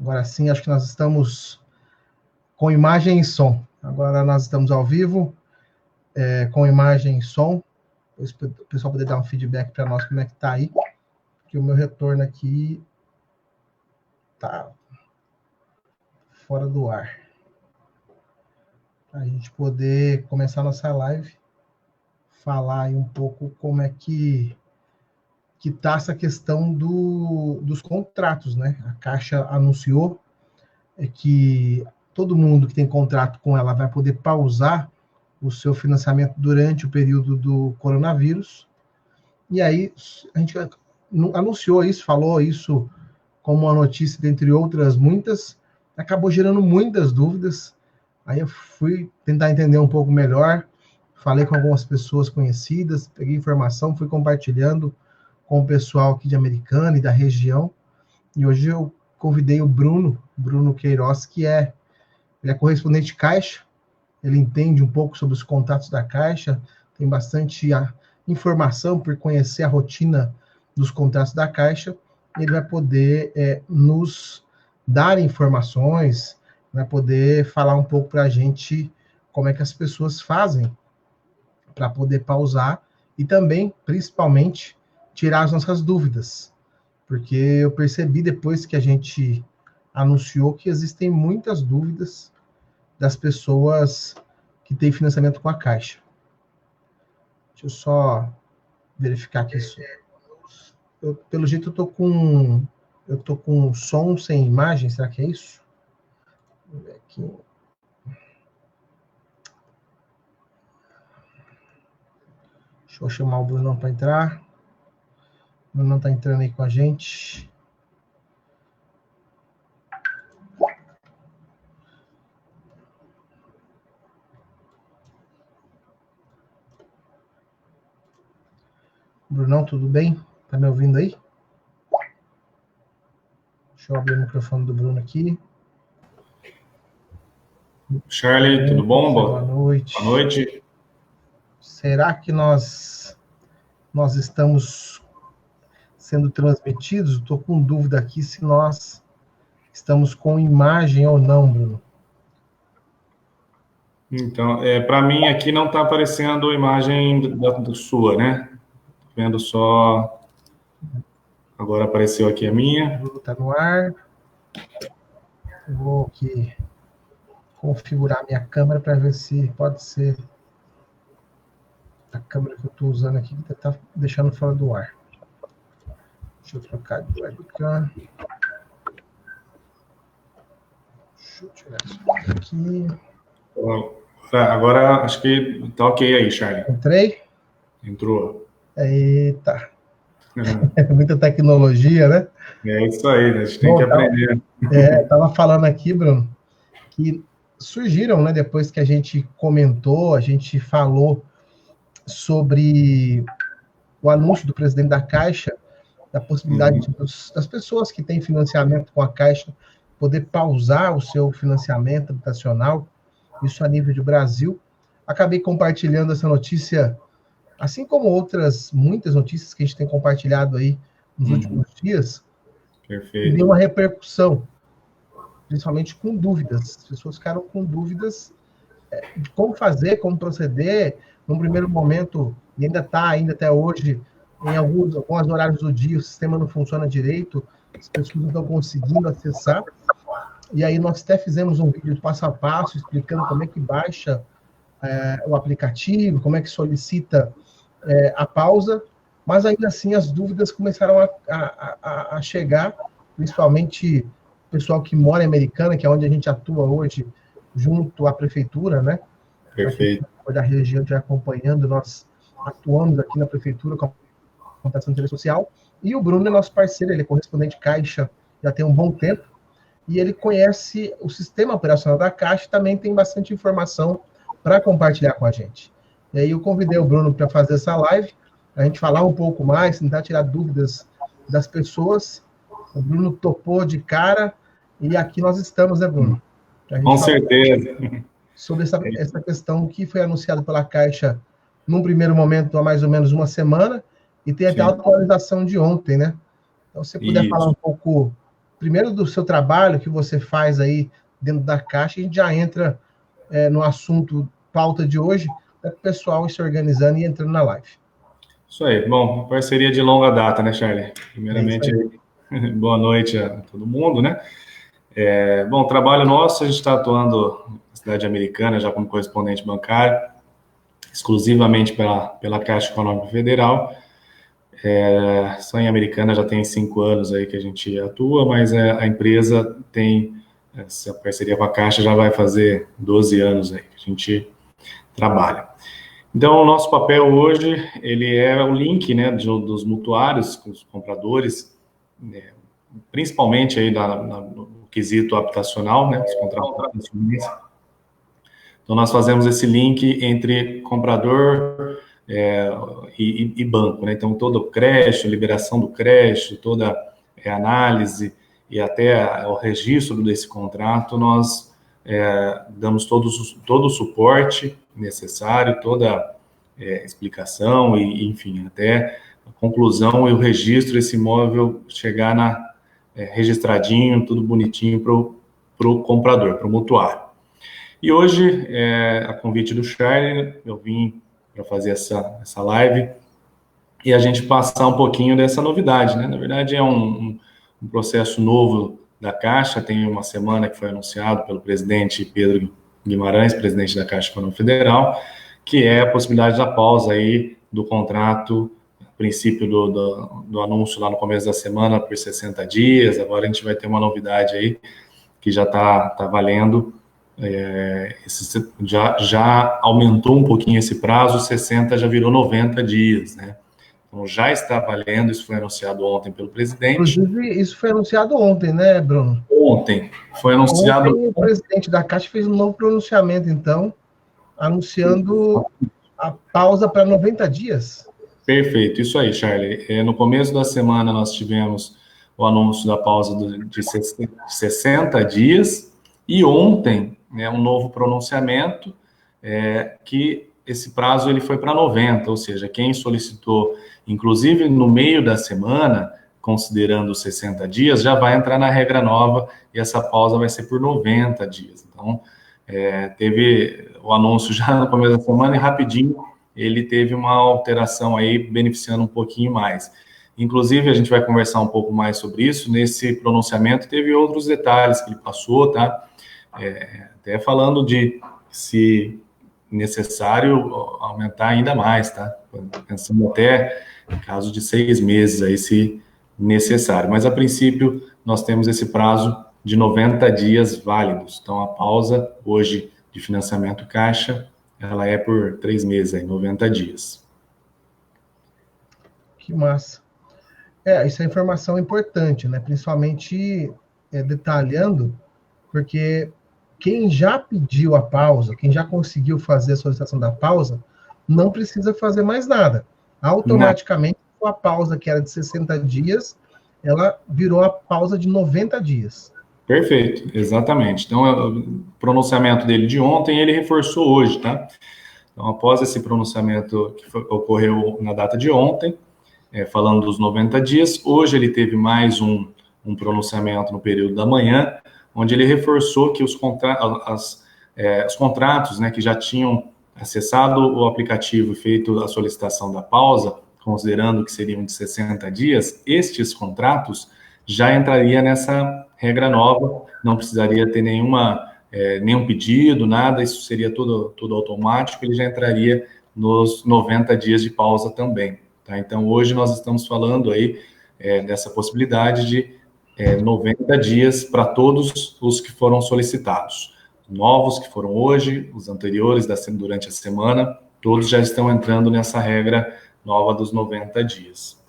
Agora sim, acho que nós estamos com imagem e som. Agora nós estamos ao vivo, com imagem e som. O pessoal poder dar um feedback para nós como é que está aí, porque o meu retorno aqui está fora do ar. Para a gente poder começar nossa live, falar aí um pouco como é que está essa questão dos contratos, né? A Caixa anunciou que todo mundo que tem contrato com ela vai poder pausar o seu financiamento durante o período do coronavírus. E aí a gente anunciou isso, falou isso como uma notícia, dentre outras muitas, acabou gerando muitas dúvidas. Aí eu fui tentar entender um pouco melhor, falei com algumas pessoas conhecidas, peguei informação, fui compartilhando com o pessoal aqui de Americana e da região. E hoje eu convidei o Bruno Queiroz, ele é correspondente Caixa, ele entende um pouco sobre os contratos da Caixa, tem bastante informação por conhecer a rotina dos contratos da Caixa, ele vai poder nos dar informações, vai poder falar um pouco para a gente como é que as pessoas fazem para poder pausar e também, principalmente, tirar as nossas dúvidas. Porque eu percebi depois que a gente anunciou que existem muitas dúvidas das pessoas que têm financiamento com a Caixa. Deixa eu só verificar aqui isso. Pelo jeito eu tô com som sem imagem, será que é isso? Vamos ver aqui. Deixa eu chamar o Brunão para entrar. O Brunão está entrando aí com a gente. Brunão, tudo bem? Tá me ouvindo aí? Deixa eu abrir o microfone do Bruno aqui. Charlie, tudo bom? Boa noite. Boa noite. Será que nós estamos sendo transmitidos? Estou com dúvida aqui se nós estamos com imagem ou não, Bruno. Então, para mim aqui não está aparecendo a imagem do sua, né? Vendo só. Agora apareceu aqui a minha. Está no ar. Vou aqui configurar minha câmera para ver se pode ser a câmera que eu estou usando aqui que está deixando fora do ar. Deixa eu trocar de webcam. Deixa eu tirar isso aqui. Agora acho que tá ok aí, Charlie. Entrei? Entrou. Eita. Muita tecnologia, né? É isso aí, né? A gente tem que aprender. Estava falando aqui, Bruno, que surgiram, né, depois que a gente comentou, a gente falou sobre o anúncio do presidente da Caixa, da possibilidade das pessoas que têm financiamento com a Caixa poder pausar o seu financiamento habitacional, isso a nível de Brasil. Acabei compartilhando essa notícia, assim como muitas notícias que a gente tem compartilhado aí nos últimos dias. Perfeito. E deu uma repercussão, principalmente com dúvidas. As pessoas ficaram com dúvidas de como fazer, como proceder. Num primeiro momento, e ainda está ainda até hoje, em alguns horários do dia, o sistema não funciona direito, as pessoas não estão conseguindo acessar. E aí nós até fizemos um vídeo passo a passo, explicando como é que baixa o aplicativo, como é que solicita a pausa, mas ainda assim as dúvidas começaram a chegar, principalmente o pessoal que mora em Americana, que é onde a gente atua hoje, junto à prefeitura, né? Perfeito. Da região já acompanhando, nós atuamos aqui na prefeitura com a computação de interesse social, e o Bruno é nosso parceiro, ele é correspondente Caixa já tem um bom tempo, e ele conhece o sistema operacional da Caixa e também tem bastante informação para compartilhar com a gente. E aí eu convidei o Bruno para fazer essa live, a gente falar um pouco mais, tentar tirar dúvidas das pessoas. O Bruno topou de cara, e aqui nós estamos, né, Bruno? Com certeza. Sobre essa questão que foi anunciada pela Caixa num primeiro momento há mais ou menos uma semana, e tem até a atualização de ontem, né? Então, se você puder falar um pouco primeiro do seu trabalho que você faz aí dentro da Caixa, a gente já entra no assunto pauta de hoje, para o pessoal se organizando e entrando na live. Isso aí. Bom, parceria de longa data, né, Charlie? Primeiramente, boa noite a todo mundo, né? Bom, o trabalho nosso, a gente está atuando na cidade americana, já como correspondente bancário, exclusivamente pela Caixa Econômica Federal. Só em Americana já tem 5 anos aí que a gente atua, mas a empresa tem essa parceria com a Caixa, já vai fazer 12 anos aí que a gente trabalha. Então, o nosso papel hoje, ele é o link, né, dos mutuários com os compradores, principalmente aí no quesito habitacional, né, os contratos habitacionais. Então, nós fazemos esse link entre comprador e banco, né? Então, todo o crédito, liberação do crédito, toda análise e até o registro desse contrato, nós damos todo o suporte necessário, toda explicação e, enfim, até a conclusão e o registro desse imóvel chegar registradinho, tudo bonitinho para o comprador, para o mutuário. E hoje, a convite do Charlie, eu vim para fazer essa live e a gente passar um pouquinho dessa novidade, né? Na verdade, é um processo novo da Caixa, tem uma semana que foi anunciado pelo presidente Pedro Guimarães, presidente da Caixa Econômica Federal, que é a possibilidade da pausa aí do contrato, a princípio do anúncio lá no começo da semana por 60 dias, agora a gente vai ter uma novidade aí que já está valendo. Já aumentou um pouquinho esse prazo, 60 já virou 90 dias, né? Então já está valendo, isso foi anunciado ontem pelo presidente. Inclusive, isso foi anunciado ontem, né, Bruno? Ontem foi anunciado. Ontem, o presidente da Caixa fez um novo pronunciamento, então, anunciando a pausa para 90 dias. Perfeito, isso aí, Charlie. No começo da semana nós tivemos o anúncio da pausa de 60 dias e ontem, né, um novo pronunciamento que esse prazo ele foi para 90, ou seja, quem solicitou, inclusive no meio da semana, considerando os 60 dias, já vai entrar na regra nova e essa pausa vai ser por 90 dias. Então, teve o anúncio já no começo da semana e rapidinho ele teve uma alteração aí, beneficiando um pouquinho mais. Inclusive, a gente vai conversar um pouco mais sobre isso. Nesse pronunciamento teve outros detalhes que ele passou, tá? Até falando de se necessário aumentar ainda mais, tá? Pensando até em caso de 6 meses aí, se necessário. Mas, a princípio, nós temos esse prazo de 90 dias válidos. Então, a pausa hoje de financiamento Caixa, ela é por 3 meses, aí, 90 dias. Que massa. Isso é informação importante, né? Principalmente detalhando, porque quem já pediu a pausa, quem já conseguiu fazer a solicitação da pausa, não precisa fazer mais nada. Automaticamente, a pausa que era de 60 dias, ela virou a pausa de 90 dias. Perfeito, exatamente. Então, o pronunciamento dele de ontem, ele reforçou hoje, tá? Então, após esse pronunciamento que ocorreu na data de ontem, falando dos 90 dias, hoje ele teve mais um pronunciamento no período da manhã, onde ele reforçou que os contratos, né, que já tinham acessado o aplicativo e feito a solicitação da pausa, considerando que seriam de 60 dias, estes contratos já entraria nessa regra nova, não precisaria ter nenhum pedido, nada, isso seria tudo automático, ele já entraria nos 90 dias de pausa também. Tá? Então, hoje nós estamos falando aí dessa possibilidade de 90 dias para todos os que foram solicitados. Novos que foram hoje, os anteriores durante a semana, todos já estão entrando nessa regra nova dos 90 dias.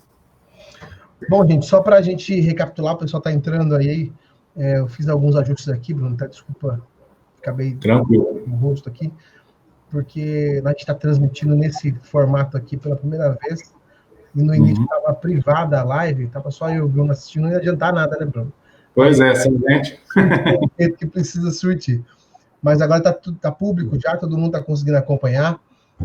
Bom, gente, só para a gente recapitular, o pessoal está entrando aí, eu fiz alguns ajustes aqui, Bruno, tá? Desculpa, acabei no rosto aqui, porque a gente está transmitindo nesse formato aqui pela primeira vez, e no início estava privada a live, estava só eu e o Bruno assistindo, não ia adiantar nada, né, Bruno? Pois é, sim, gente. Que precisa surtir. Mas agora tá público já, todo mundo está conseguindo acompanhar.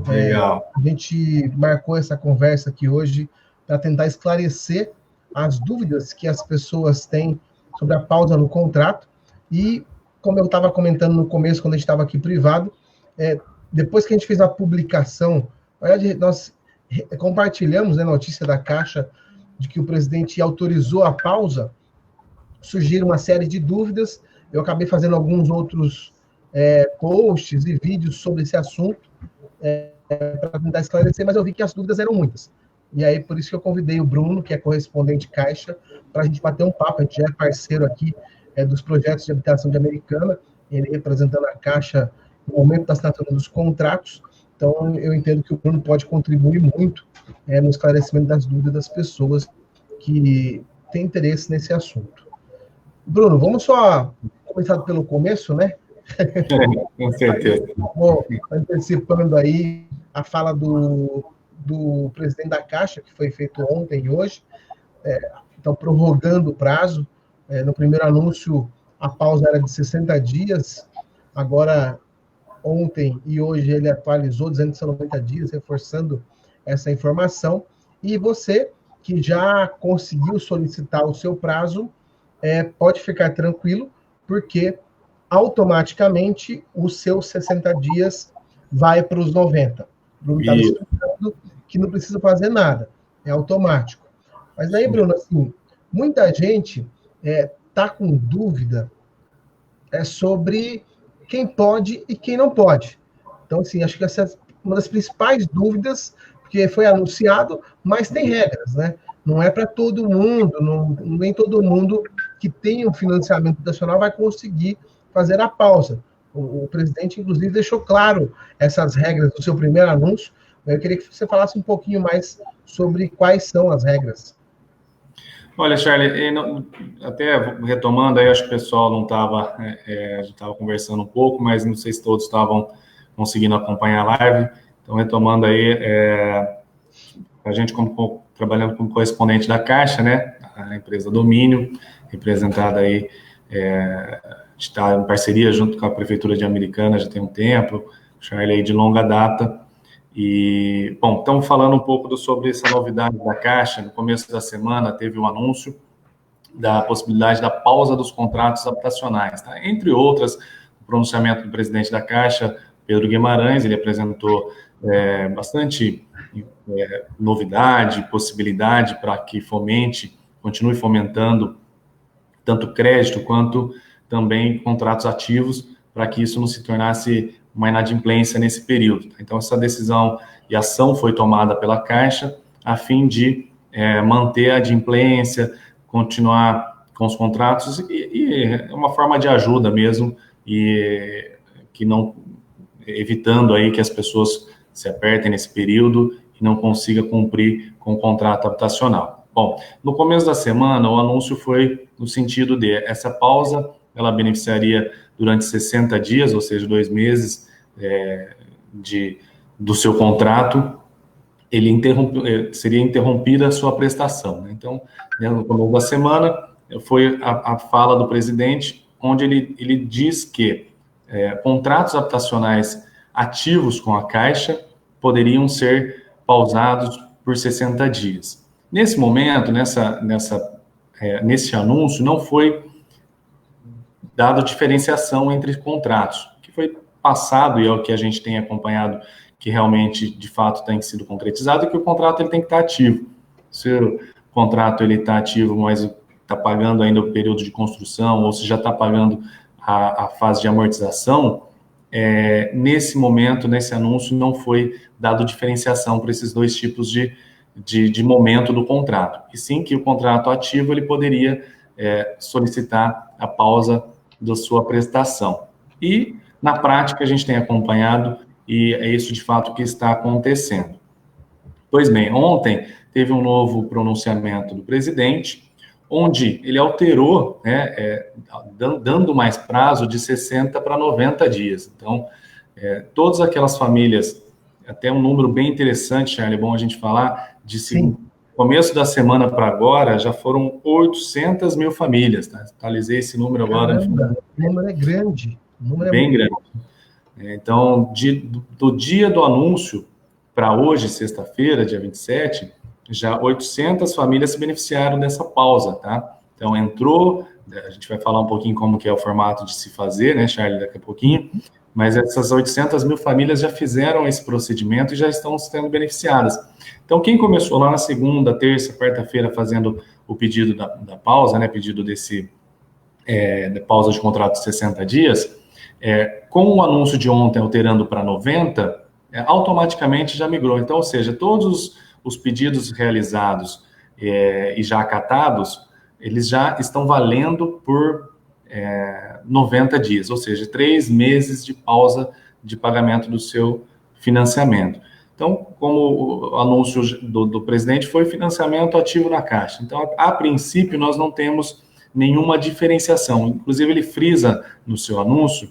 Legal. A gente marcou essa conversa aqui hoje para tentar esclarecer as dúvidas que as pessoas têm sobre a pausa no contrato. E, como eu estava comentando no começo, quando a gente estava aqui privado, depois que a gente fez a publicação, na verdade, nós compartilhamos, né, a notícia da Caixa de que o presidente autorizou a pausa, surgiram uma série de dúvidas. Eu acabei fazendo alguns outros posts e vídeos sobre esse assunto para tentar esclarecer, mas eu vi que as dúvidas eram muitas. E aí, por isso que eu convidei o Bruno, que é correspondente Caixa, para a gente bater um papo. A gente já é parceiro aqui dos projetos de habitação de Americana, ele representando a Caixa no momento da assinatura dos contratos. Então, eu entendo que o Bruno pode contribuir muito no esclarecimento das dúvidas das pessoas que têm interesse nesse assunto. Bruno, vamos só começar pelo começo, né? Com certeza. Vou antecipando aí a fala do presidente da Caixa, que foi feito ontem e hoje, então prorrogando o prazo. No primeiro anúncio, a pausa era de 60 dias, agora, ontem e hoje, ele atualizou, dizendo que são 90 dias, reforçando essa informação. E você, que já conseguiu solicitar o seu prazo, pode ficar tranquilo, porque automaticamente os seus 60 dias vai para os 90. O Bruno está explicando que não precisa fazer nada, é automático. Mas aí, Bruno, assim, muita gente está com dúvida sobre quem pode e quem não pode. Então, assim, acho que essa é uma das principais dúvidas, porque foi anunciado, mas tem regras, né? Não é para todo mundo, nem todo mundo que tem um financiamento nacional vai conseguir fazer a pausa. O presidente, inclusive, deixou claro essas regras no seu primeiro anúncio. Eu queria que você falasse um pouquinho mais sobre quais são as regras. Olha, Charlie, até retomando aí, acho que o pessoal não estava, a gente estava conversando um pouco, mas não sei se todos estavam conseguindo acompanhar a live. Então, retomando aí, a gente trabalhando como correspondente da Caixa, né, a empresa Domínio, representada aí, está em parceria junto com a Prefeitura de Americana já tem um tempo, Charlie aí de longa data. E, bom, estamos falando um pouco sobre essa novidade da Caixa. No começo da semana teve um anúncio da possibilidade da pausa dos contratos habitacionais, tá? Entre outras, o pronunciamento do presidente da Caixa, Pedro Guimarães, ele apresentou bastante novidade, possibilidade para que continue fomentando tanto crédito quanto também contratos ativos, para que isso não se tornasse uma inadimplência nesse período. Então, essa decisão e ação foi tomada pela Caixa a fim de manter a adimplência, continuar com os contratos, e é uma forma de ajuda mesmo, e que não, evitando aí que as pessoas se apertem nesse período e não consigam cumprir com o contrato habitacional. Bom, no começo da semana, o anúncio foi no sentido de essa pausa, ela beneficiaria durante 60 dias, ou seja, 2 meses do seu contrato, seria interrompida a sua prestação, né? Então, no começo da semana, foi a fala do presidente, onde ele diz que contratos habitacionais ativos com a Caixa poderiam ser pausados por 60 dias. Nesse momento, nesse anúncio, não foi dado diferenciação entre contratos, que foi passado, e é o que a gente tem acompanhado, que realmente, de fato, tem sido concretizado, é que o contrato ele tem que estar ativo. Se o contrato está ativo, mas está pagando ainda o período de construção, ou se já está pagando a fase de amortização, nesse momento, nesse anúncio, não foi dado diferenciação para esses dois tipos de momento do contrato. E sim que o contrato ativo ele poderia solicitar a pausa da sua prestação. E, na prática, a gente tem acompanhado, e é isso de fato que está acontecendo. Pois bem, ontem teve um novo pronunciamento do presidente, onde ele alterou, dando mais prazo de 60 para 90 dias. Então, todas aquelas famílias, até um número bem interessante, Charlie, é bom a gente falar, começo da semana para agora, já foram 800 mil famílias, tá? Atualizei esse número agora. Caramba, o número é grande. O número bem grande. Então, do dia do anúncio para hoje, sexta-feira, dia 27, já 800 famílias se beneficiaram dessa pausa, tá? Então, entrou A gente vai falar um pouquinho como que é o formato de se fazer, né, Charlie, daqui a pouquinho, mas essas 800 mil famílias já fizeram esse procedimento e já estão sendo beneficiadas. Então, quem começou lá na segunda, terça, quarta-feira fazendo o pedido da pausa, né, pedido da pausa de contrato de 60 dias, com o anúncio de ontem alterando para 90, automaticamente já migrou. Então, ou seja, todos os pedidos realizados e já acatados, eles já estão valendo por 90 dias, ou seja, 3 meses de pausa de pagamento do seu financiamento. Então, como o anúncio do presidente foi financiamento ativo na Caixa. Então, a princípio, nós não temos nenhuma diferenciação. Inclusive, ele frisa no seu anúncio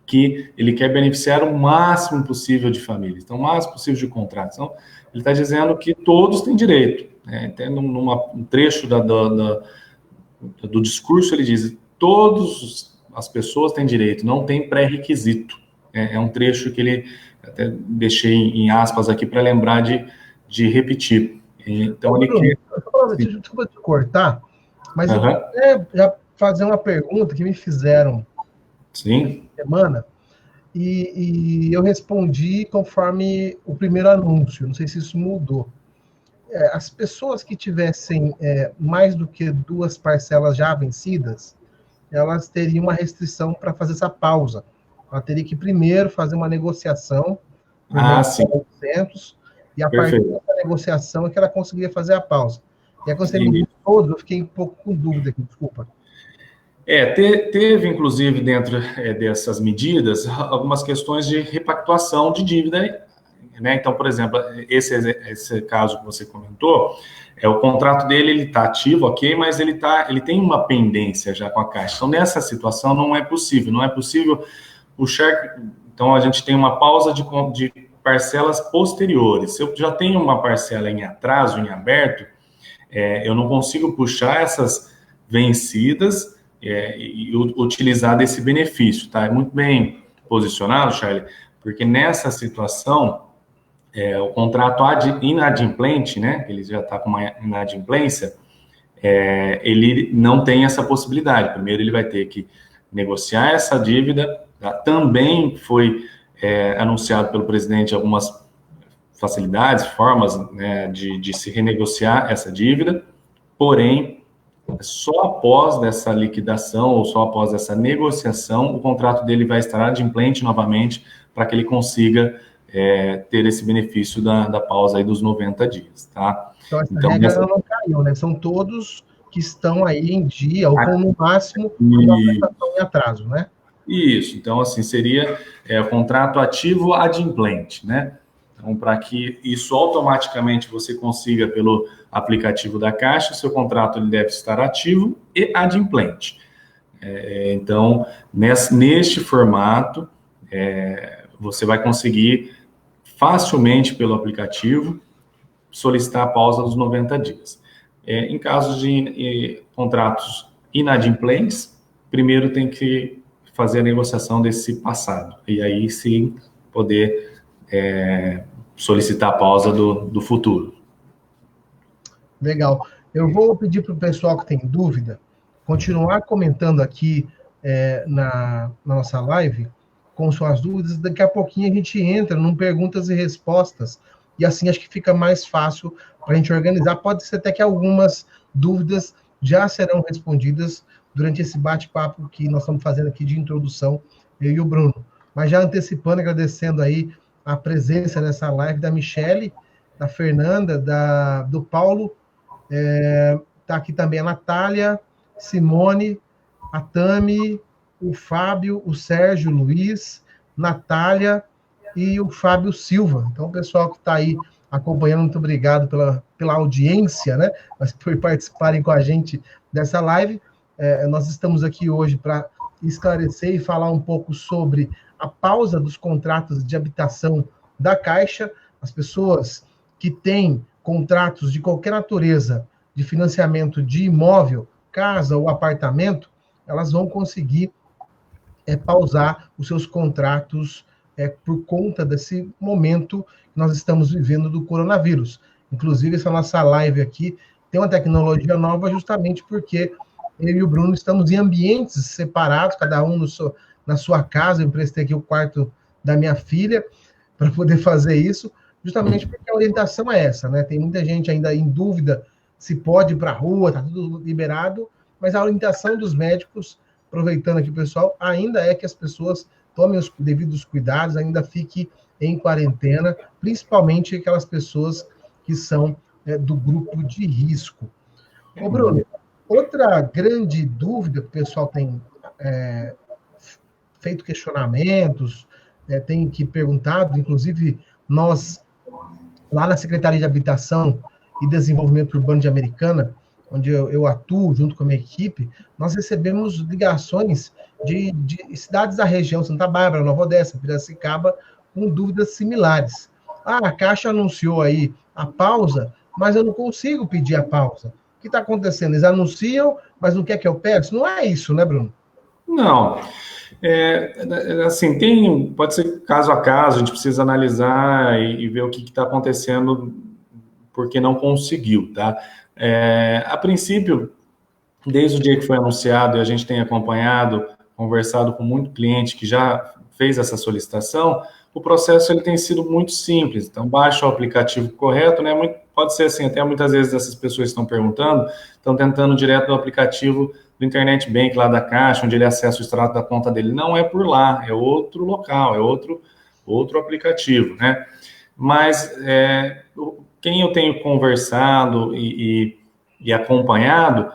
que ele quer beneficiar o máximo possível de famílias, então, o máximo possível de contratos. Então, ele está dizendo que todos têm direito. Até num trecho do discurso, ele diz: todas as pessoas têm direito, não tem pré-requisito. É um trecho que ele até deixei em aspas aqui para lembrar de repetir. Então, ele quer... Desculpa te cortar, mas eu queria já fazer uma pergunta que me fizeram Sim. semana, e eu respondi conforme o primeiro anúncio, não sei se isso mudou. As pessoas que tivessem mais do que 2 parcelas já vencidas, elas teriam uma restrição para fazer essa pausa. Ela teria que primeiro fazer uma negociação por 800, e a partir dessa negociação é que ela conseguiria fazer a pausa. E aí, quando você me disse todos, eu fiquei um pouco com dúvida aqui, desculpa. Teve, inclusive, dentro dessas medidas, algumas questões de repactuação de dívida, né? Então, por exemplo, esse caso que você comentou, o contrato dele, ele está ativo, ok, mas ele tem uma pendência já com a Caixa. Então, nessa situação, não é possível puxar. Então, a gente tem uma pausa de parcelas posteriores. Se eu já tenho uma parcela em atraso, em aberto, eu não consigo puxar essas vencidas e utilizar desse benefício, tá? É muito bem posicionado, Charlie, porque nessa situação, o contrato inadimplente, né, ele já está com uma inadimplência, ele não tem essa possibilidade. Primeiro, ele vai ter que negociar essa dívida. Tá? Também foi anunciado pelo presidente algumas facilidades, formas, né, de se renegociar essa dívida, porém, só após dessa liquidação ou só após essa negociação, o contrato dele vai estar adimplente novamente para que ele consiga ter esse benefício da pausa aí dos 90 dias, tá? Então essa regra não caiu, né? São todos que estão aí em dia, ou com no máximo uma prestação em atraso, né? Isso, então assim, seria o contrato ativo adimplente, né? Então, para que isso automaticamente você consiga pelo aplicativo da Caixa, seu contrato ele deve estar ativo e adimplente. Então, neste formato, você vai conseguir facilmente pelo aplicativo solicitar a pausa dos 90 dias. Em casos de contratos inadimplentes, primeiro tem que fazer a negociação desse passado, e aí sim poder solicitar a pausa do futuro. Legal. Eu vou pedir para o pessoal que tem dúvida continuar comentando aqui na nossa live com suas dúvidas. Daqui a pouquinho a gente entra num perguntas e respostas, e assim acho que fica mais fácil para a gente organizar. Pode ser até que algumas dúvidas já serão respondidas durante esse bate-papo que nós estamos fazendo aqui de introdução, eu e o Bruno. Mas já antecipando, agradecendo aí a presença nessa live da Michele, da Fernanda, do Paulo, está aqui também a Natália, Simone, a Tami, o Fábio, o Sérgio, o Luiz, Natália e o Fábio Silva. Então, o pessoal que está aí acompanhando, muito obrigado pela audiência, né? Por participarem com a gente dessa live. Nós estamos aqui hoje para esclarecer e falar um pouco sobre a pausa dos contratos de habitação da Caixa. As pessoas que têm contratos de qualquer natureza de financiamento de imóvel, casa ou apartamento, elas vão conseguir pausar os seus contratos por conta desse momento que nós estamos vivendo do coronavírus. Inclusive, essa nossa live aqui tem uma tecnologia nova justamente porque eu e o Bruno estamos em ambientes separados, cada um na sua casa. Eu emprestei aqui o quarto da minha filha para poder fazer isso, justamente porque a orientação é essa, né? Tem muita gente ainda em dúvida se pode ir para a rua, está tudo liberado, mas a orientação dos médicos, aproveitando aqui o pessoal, ainda é que as pessoas tomem os devidos cuidados, ainda fiquem em quarentena, principalmente aquelas pessoas que são do grupo de risco. Ô, Bruno, outra grande dúvida que o pessoal tem feito questionamentos, tem que perguntado, inclusive nós, lá na Secretaria de Habitação e Desenvolvimento Urbano de Americana, onde eu atuo junto com a minha equipe, nós recebemos ligações de cidades da região, Santa Bárbara, Nova Odessa, Piracicaba, com dúvidas similares. A Caixa anunciou aí a pausa, mas eu não consigo pedir a pausa. O que está acontecendo? Eles anunciam, mas não quer que eu pegue? Não é isso, né, Bruno? Não. Assim, pode ser caso a caso, a gente precisa analisar e ver o que está acontecendo porque não conseguiu, tá? A princípio, desde o dia que foi anunciado, e a gente tem acompanhado, conversado com muito cliente que já fez essa solicitação, o processo ele tem sido muito simples. Então, baixa o aplicativo correto, né? Pode ser assim, até muitas vezes essas pessoas estão perguntando, estão tentando direto do aplicativo do Internet Bank lá da Caixa, onde ele acessa o extrato da conta dele. Não é por lá, é outro local, é outro aplicativo, né? Mas quem eu tenho conversado e acompanhado,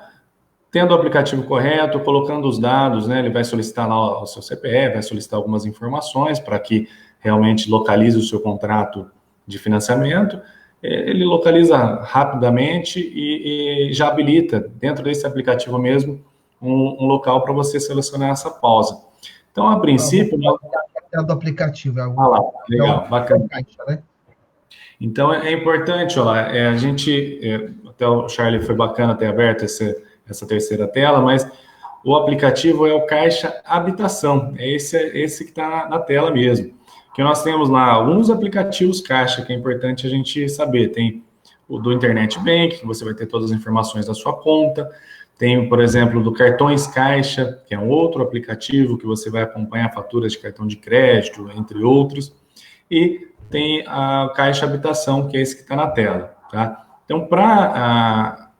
tendo o aplicativo correto, colocando os dados, né? Ele vai solicitar lá o seu CPF, vai solicitar algumas informações para que realmente localize o seu contrato de financiamento. Ele localiza rapidamente e já habilita, dentro desse aplicativo mesmo, um local para você selecionar essa pausa. Então, a princípio... do aplicativo. Lá, legal, bacana. Né? Então, é importante, a gente... até o Charlie foi bacana ter aberto essa terceira tela, mas o aplicativo é o Caixa Habitação. É esse que está na tela mesmo. Que nós temos lá alguns aplicativos Caixa, que é importante a gente saber. Tem o do Internet Bank, que você vai ter todas as informações da sua conta. Tem, por exemplo, do Cartões Caixa, que é um outro aplicativo que você vai acompanhar faturas de cartão de crédito, entre outros. E tem a Caixa Habitação, que é esse que está na tela. Tá? Então, para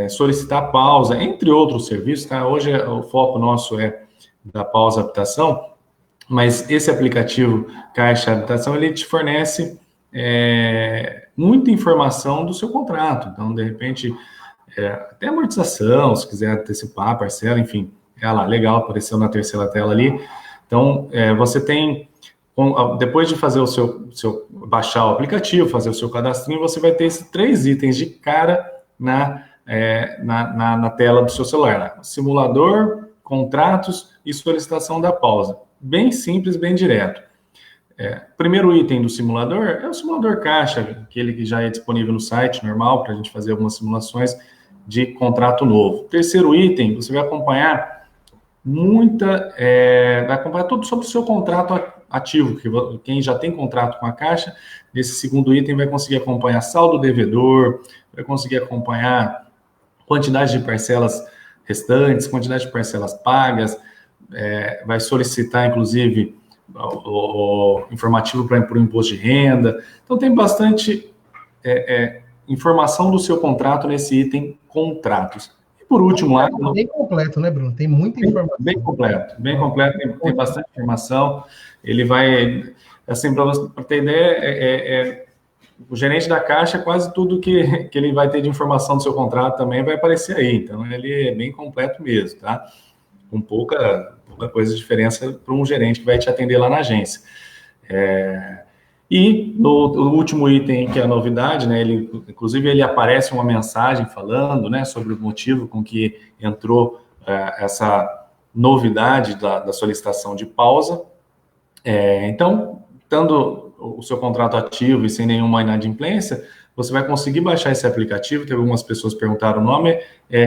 solicitar pausa, entre outros serviços, tá? Hoje o foco nosso é da pausa habitação, mas esse aplicativo Caixa Habitação, ele te fornece muita informação do seu contrato. Então, de repente, até amortização, se quiser antecipar a parcela, enfim, lá, legal, apareceu na terceira tela ali. Então, você tem, depois de fazer baixar o aplicativo, fazer o seu cadastrinho, você vai ter esses 3 itens de cara na tela do seu celular, né? Simulador, contratos e solicitação da pausa. Bem simples, bem direto. Primeiro item do simulador é o simulador Caixa, aquele que já é disponível no site, normal, para a gente fazer algumas simulações de contrato novo. Terceiro item, você vai acompanhar vai acompanhar tudo sobre o seu contrato ativo, que quem já tem contrato com a Caixa, nesse segundo item vai conseguir acompanhar saldo devedor, vai conseguir acompanhar quantidade de parcelas restantes, quantidade de parcelas pagas, vai solicitar, inclusive, o informativo para o imposto de renda. Então, tem bastante informação do seu contrato nesse item contratos. E, por último, lá... Bem completo, né, Bruno? Tem muita informação. Bem completo, tem bastante informação. Ele vai... Assim, para ter ideia, o gerente da Caixa, quase tudo que ele vai ter de informação do seu contrato também vai aparecer aí. Então, ele é bem completo mesmo, tá? Com pouca coisa de diferença para um gerente que vai te atender lá na agência. E no último item, que é a novidade, né, inclusive ele aparece uma mensagem falando, né, sobre o motivo com que entrou essa novidade da solicitação de pausa. Então, estando o seu contrato ativo e sem nenhuma inadimplência, você vai conseguir baixar esse aplicativo. Tem algumas pessoas que perguntaram o nome,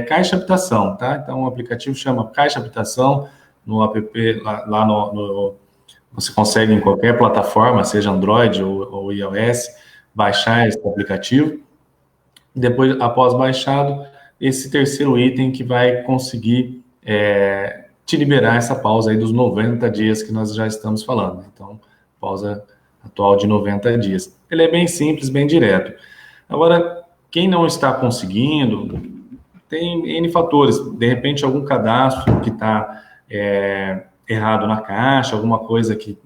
Caixa Habitação, tá? Então, o aplicativo chama Caixa Habitação, no app, lá você consegue em qualquer plataforma, seja Android ou iOS, baixar esse aplicativo. Depois, após baixado, esse terceiro item que vai conseguir te liberar essa pausa aí dos 90 dias que nós já estamos falando. Então, pausa atual de 90 dias. Ele é bem simples, bem direto. Agora, quem não está conseguindo, tem N fatores. De repente, algum cadastro que está errado na caixa, alguma coisa que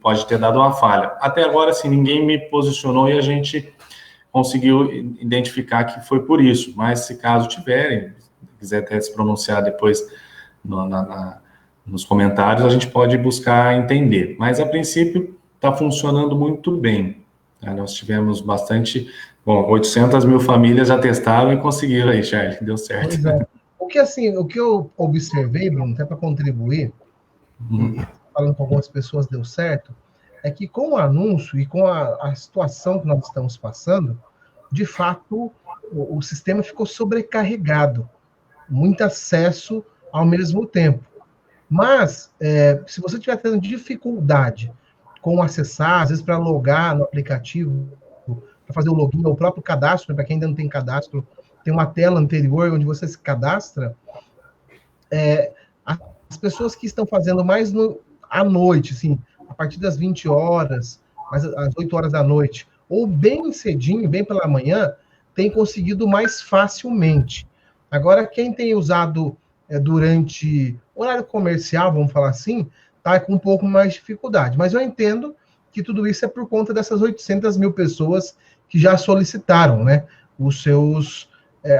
pode ter dado uma falha. Até agora, assim, ninguém me posicionou e a gente conseguiu identificar que foi por isso. Mas, se caso tiverem, quiser até se pronunciar depois nos comentários, a gente pode buscar entender. Mas, a princípio, está funcionando muito bem. Nós tivemos bastante... Bom, 800 mil famílias já testaram e conseguiram aí, Charlie. Deu certo. O que eu observei, Bruno, até para contribuir, e falando com algumas pessoas deu certo, é que com o anúncio e com a situação que nós estamos passando, de fato, o sistema ficou sobrecarregado. Muito acesso ao mesmo tempo. Mas, se você estiver tendo dificuldade com acessar, às vezes para logar no aplicativo, para fazer o login, ou o próprio cadastro, para quem ainda não tem cadastro, tem uma tela anterior onde você se cadastra, as pessoas que estão fazendo mais à noite, assim, a partir das 20 horas, mais às 8 horas da noite, ou bem cedinho, bem pela manhã, tem conseguido mais facilmente. Agora, quem tem usado durante horário comercial, vamos falar assim, está com um pouco mais de dificuldade. Mas eu entendo que tudo isso é por conta dessas 800 mil pessoas que já solicitaram, né,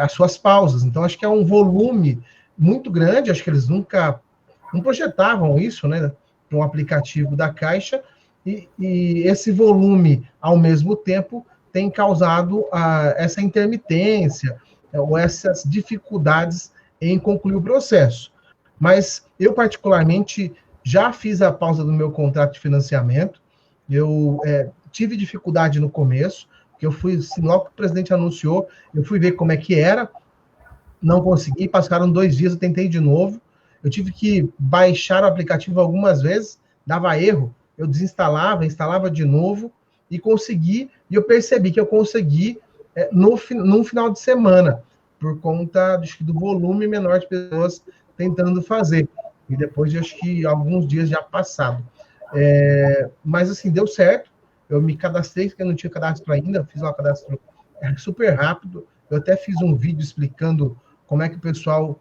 as suas pausas. Então, acho que é um volume muito grande, acho que eles nunca não projetavam isso, né, para um aplicativo da Caixa, e esse volume, ao mesmo tempo, tem causado essa intermitência, ou essas dificuldades em concluir o processo. Mas eu, particularmente, já fiz a pausa do meu contrato de financiamento. Eu tive dificuldade no começo, porque eu fui, assim, logo que o presidente anunciou, eu fui ver como é que era, não consegui, passaram 2 dias, eu tentei de novo, eu tive que baixar o aplicativo algumas vezes, dava erro, eu desinstalava, instalava de novo, e consegui, e eu percebi que eu consegui num final de semana, por conta do volume menor de pessoas tentando fazer, e depois de, acho que, alguns dias já passado. Mas, assim, deu certo, eu me cadastrei, porque eu não tinha cadastro ainda, fiz um cadastro super rápido, eu até fiz um vídeo explicando como é que o pessoal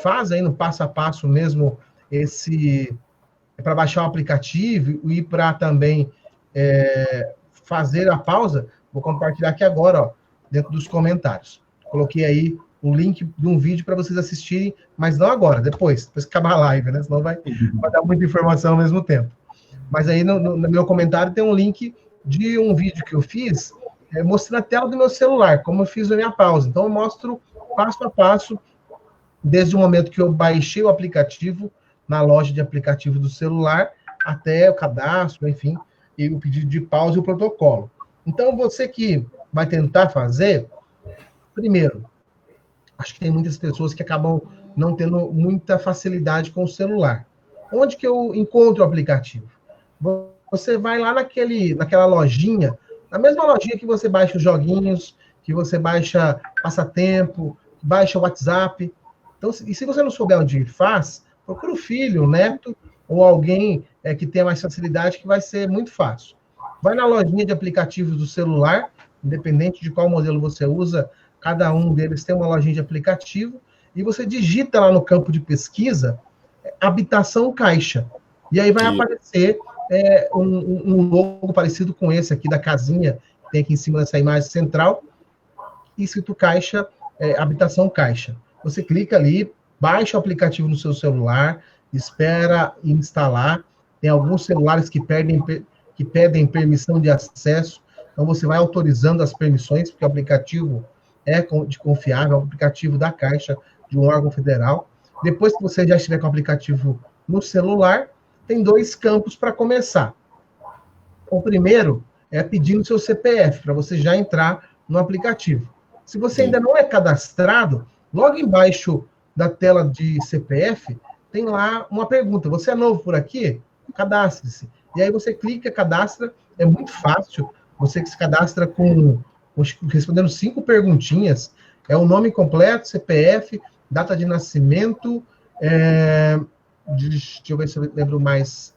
faz aí no passo a passo mesmo para baixar o aplicativo e para também fazer a pausa. Vou compartilhar aqui agora, ó, dentro dos comentários. Coloquei aí um link de um vídeo para vocês assistirem, mas não agora, depois que acabar a live, né? Senão vai dar muita informação ao mesmo tempo. Mas aí no meu comentário tem um link de um vídeo que eu fiz mostrando a tela do meu celular, como eu fiz a minha pausa. Então, eu mostro passo a passo, desde o momento que eu baixei o aplicativo na loja de aplicativo do celular, até o cadastro, enfim, e o pedido de pausa e o protocolo. Então, você que vai tentar fazer, primeiro, acho que tem muitas pessoas que acabam não tendo muita facilidade com o celular. Onde que eu encontro o aplicativo? Você vai lá naquela lojinha, na mesma lojinha que você baixa os joguinhos, que você baixa passatempo, baixa o WhatsApp. Então, e se você não souber onde faz, procura o filho, o neto, ou alguém que tenha mais facilidade, que vai ser muito fácil. Vai na lojinha de aplicativos do celular, independente de qual modelo você usa, cada um deles tem uma lojinha de aplicativo, e você digita lá no campo de pesquisa, habitação Caixa. E aí vai aparecer um logo parecido com esse aqui da casinha, que tem aqui em cima dessa imagem central, escrito Caixa, habitação Caixa. Você clica ali, baixa o aplicativo no seu celular, espera instalar. Tem alguns celulares que pedem permissão de acesso, então você vai autorizando as permissões, porque o aplicativo é de confiável, é um aplicativo da Caixa, de um órgão federal. Depois que você já estiver com o aplicativo no celular, tem 2 campos para começar. O primeiro é pedindo seu CPF, para você já entrar no aplicativo. Se você ainda não é cadastrado, logo embaixo da tela de CPF, tem lá uma pergunta. Você é novo por aqui? Cadastre-se. E aí você clica, cadastra, é muito fácil. Você que se cadastra respondendo 5 perguntinhas, É o nome completo, CPF, data de nascimento, deixa eu ver se eu lembro mais.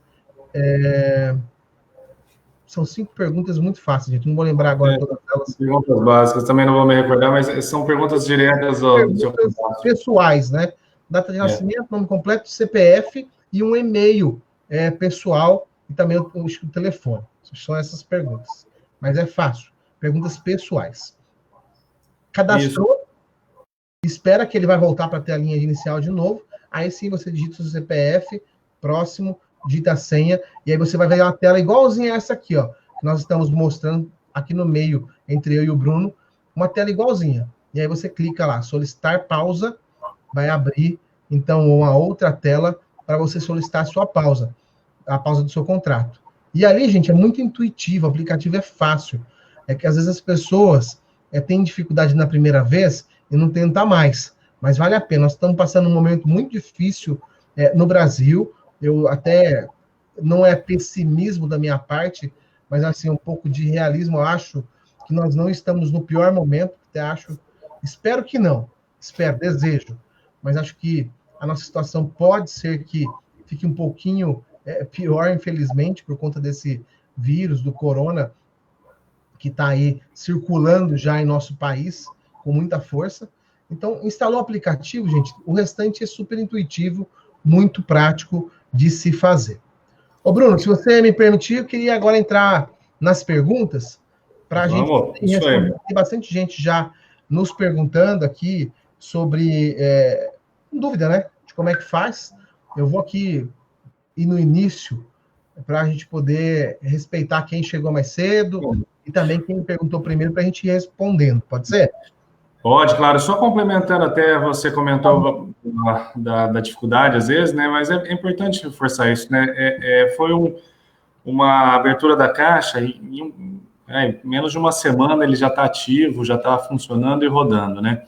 São 5 perguntas muito fáceis, gente. Não vou lembrar agora todas elas. Perguntas básicas, também não vou me recordar, mas são perguntas diretas do seu cadastro. Pessoais, né? Data de nascimento, nome completo, CPF e um e-mail pessoal e também o telefone. São essas perguntas. Mas é fácil. Perguntas pessoais. Cadastrou, espera que ele vai voltar para ter a linha inicial de novo. Aí sim você digita o seu CPF, próximo, digita a senha, e aí você vai ver uma tela igualzinha a essa aqui, ó, que nós estamos mostrando aqui no meio, entre eu e o Bruno, uma tela igualzinha. E aí você clica lá, solicitar pausa, vai abrir, então, uma outra tela para você solicitar a sua pausa, a pausa do seu contrato. E ali, gente, é muito intuitivo, o aplicativo é fácil. É que às vezes as pessoas têm dificuldade na primeira vez e não tentam mais. Mas vale a pena. Nós estamos passando um momento muito difícil no Brasil. Eu até, não é pessimismo da minha parte, mas assim, um pouco de realismo. Eu acho que nós não estamos no pior momento. Até espero que não. Desejo. Mas acho que a nossa situação pode ser que fique um pouquinho pior, infelizmente, por conta desse vírus, do corona, que está aí circulando já em nosso país com muita força. Então, instalou o aplicativo, gente, o restante é super intuitivo, muito prático de se fazer. Ô, Bruno, se você me permitir, eu queria agora entrar nas perguntas para a gente responder. Tem bastante gente já nos perguntando aqui sobre dúvida, né? De como é que faz. Eu vou aqui ir no início para a gente poder respeitar quem chegou mais cedo e também quem perguntou primeiro para a gente ir respondendo. Pode ser? Pode, claro. Só complementando, até você comentou da dificuldade às vezes, né? Mas é importante reforçar isso, né? Foi uma abertura da Caixa e em menos de uma semana ele já está ativo, já está funcionando e rodando, né?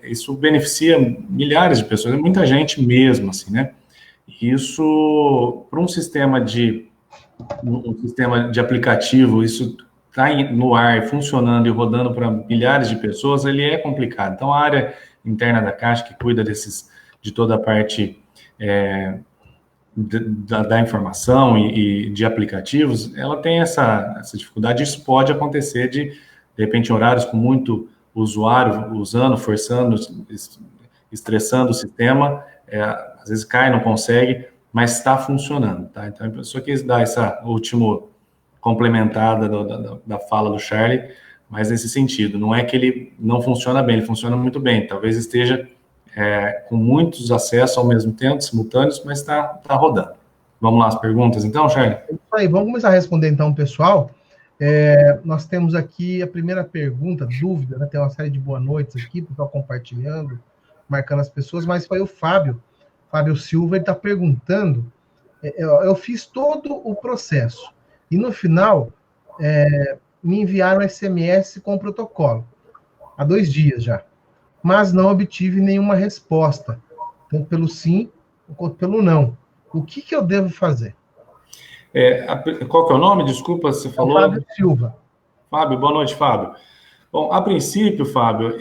Isso beneficia milhares de pessoas, muita gente mesmo, assim, né? Isso, para um sistema de aplicativo, isso está no ar, funcionando e rodando para milhares de pessoas, ele é complicado. Então, a área interna da Caixa, que cuida de toda a parte da informação e de aplicativos, ela tem essa dificuldade. Isso pode acontecer de repente, horários com muito usuário usando, forçando, estressando o sistema, às vezes cai, não consegue, mas está funcionando, tá? Então, eu só quis dar essa última complementada da fala do Charlie, mas nesse sentido, não é que ele não funciona bem, ele funciona muito bem, talvez esteja com muitos acessos ao mesmo tempo, simultâneos, mas está rodando. Vamos lá, as perguntas então, Charlie? Isso aí, vamos começar a responder então, pessoal. Nós temos aqui a primeira pergunta, dúvida, né? Tem uma série de boa noites aqui, o pessoal compartilhando, marcando as pessoas, mas foi o Fábio Silva, ele está perguntando, eu fiz todo o processo, e no final, me enviaram SMS com o protocolo, há 2 dias já, mas não obtive nenhuma resposta, tanto pelo sim, quanto pelo não. O que eu devo fazer? Qual que é o nome? Desculpa, você falou. Fábio Silva. Fábio, boa noite, Fábio. Bom, a princípio, Fábio,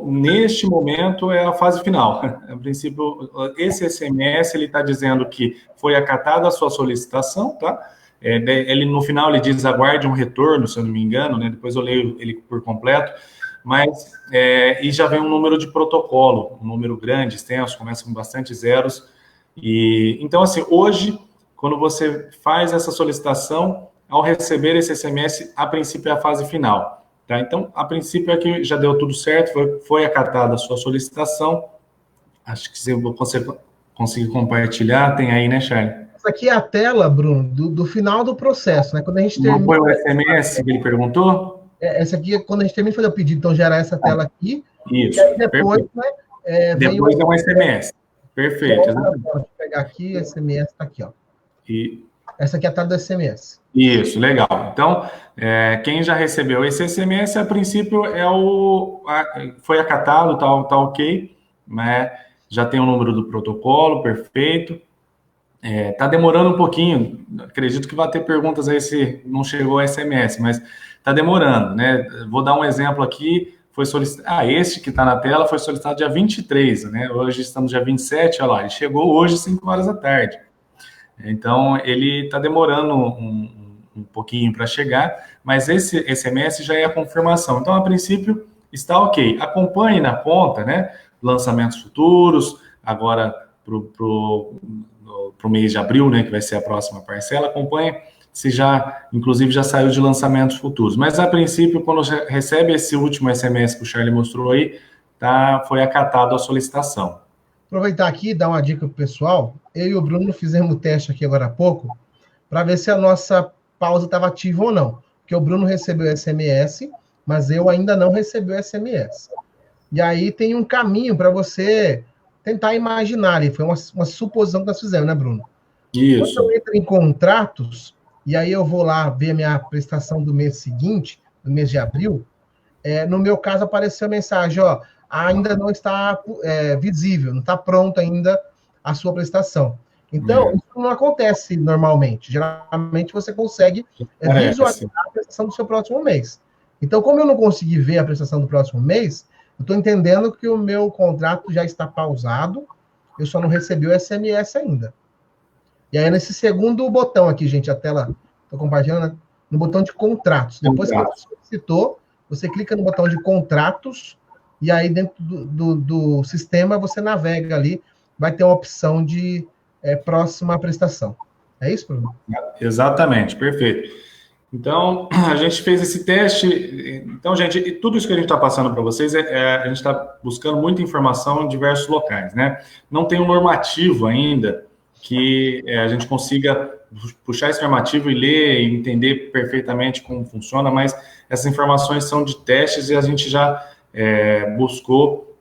neste momento é a fase final. A princípio, esse SMS, ele está dizendo que foi acatada a sua solicitação, tá? Ele, no final, ele diz aguarde um retorno, se eu não me engano, né? Depois eu leio ele por completo, mas, e já vem um número de protocolo, um número grande, extenso, começa com bastante zeros, então, assim, hoje, quando você faz essa solicitação, ao receber esse SMS, a princípio é a fase final, tá? Então, a princípio é que já deu tudo certo, foi acatada a sua solicitação. Acho que se eu conseguir compartilhar, tem aí, né, Charlie? Essa aqui é a tela, Bruno, do final do processo, né? Quando a gente termina... Não foi o SMS que ele perguntou? Essa aqui, quando a gente termina de fazer o pedido, então gera essa tela aqui. Isso. E aí depois, né? Depois é um SMS. Perfeito. Vou pegar aqui, o SMS está aqui, ó. Essa aqui é a tela do SMS. Isso, legal. Então, quem já recebeu esse SMS, a princípio foi acatado, tá ok, né? Já tem o número do protocolo, perfeito. Tá demorando um pouquinho, acredito que vai ter perguntas aí se não chegou a SMS, mas tá demorando, né? Vou dar um exemplo aqui, foi solicitado. Este que está na tela foi solicitado dia 23, né? Hoje estamos dia 27, olha lá, ele chegou hoje, 5 horas da tarde. Então, ele está demorando um pouquinho para chegar, mas esse SMS já é a confirmação. Então, a princípio, está ok. Acompanhe na conta, né? Lançamentos futuros, agora para o mês de abril, né? Que vai ser a próxima parcela. Acompanhe se já, inclusive, já saiu de lançamentos futuros. Mas, a princípio, quando recebe esse último SMS que o Charlie mostrou aí, foi acatado a solicitação. Aproveitar aqui e dar uma dica para o pessoal. Eu e o Bruno fizemos o teste aqui agora há pouco, para ver se a nossa pausa estava ativa ou não. Porque o Bruno recebeu o SMS, mas eu ainda não recebi o SMS. E aí tem um caminho para você tentar imaginar. E foi uma suposição que nós fizemos, né, Bruno? Isso. Quando eu entro em contratos, e aí eu vou lá ver a minha prestação do mês seguinte, do mês de abril, no meu caso apareceu a mensagem, ó, ainda não está visível, não está pronta ainda a sua prestação. Então, isso não acontece normalmente. Geralmente você consegue visualizar a prestação do seu próximo mês. Então, como eu não consegui ver a prestação do próximo mês, eu estou entendendo que o meu contrato já está pausado, eu só não recebi o SMS ainda. E aí, nesse segundo botão aqui, gente, a tela, estou compartilhando, né? No botão de contratos. Depois que você solicitou, você clica no botão de contratos, e aí dentro do sistema você navega ali, vai ter uma opção de próxima prestação. É isso, Bruno? Exatamente, perfeito. Então, a gente fez esse teste. Então, gente, tudo isso que a gente está passando para vocês, a gente está buscando muita informação em diversos locais, né? Não tem um normativo ainda que a gente consiga puxar esse normativo e ler e entender perfeitamente como funciona, mas essas informações são de testes e a gente já buscou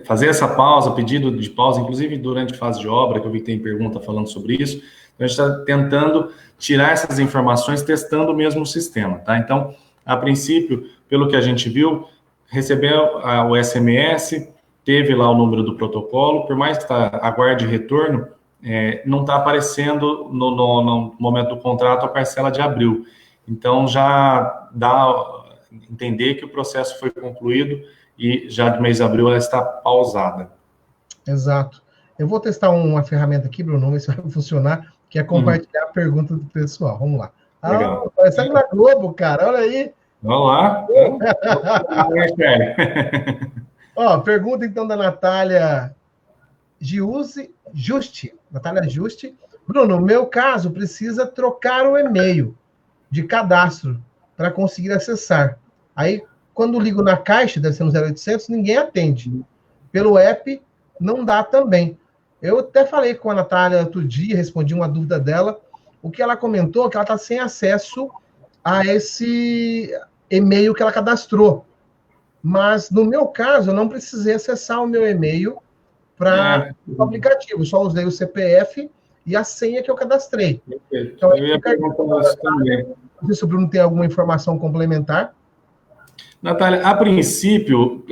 fazer essa pausa, pedido de pausa, inclusive durante fase de obra, que eu vi que tem pergunta falando sobre isso. Então, a gente está tentando tirar essas informações, testando o mesmo sistema, tá? Então, a princípio, pelo que a gente viu, recebeu o SMS, teve lá o número do protocolo, por mais que aguarde retorno, não está aparecendo no momento do contrato a parcela de abril. Então, já dá a entender que o processo foi concluído e já do mês de abril ela está pausada. Exato. Eu vou testar uma ferramenta aqui, Bruno, vamos ver se vai funcionar, que é compartilhar a pergunta do pessoal. Vamos lá. Legal. Parece na Globo, cara, olha aí. Vamos lá. Ó, pergunta então da Natália Juste. Natália Juste. Bruno, no meu caso, precisa trocar o e-mail de cadastro para conseguir acessar. Aí, quando ligo na caixa, deve ser no 0800, ninguém atende. Pelo app, não dá também. Eu até falei com a Natália outro dia, respondi uma dúvida dela. O que ela comentou é que ela está sem acesso a esse e-mail que ela cadastrou. Mas, no meu caso, eu não precisei acessar o meu e-mail para o aplicativo. Eu só usei o CPF e a senha que eu cadastrei. Então, eu ia perguntar isso também. Não sei se o Bruno tem alguma informação complementar. Natália, a princípio,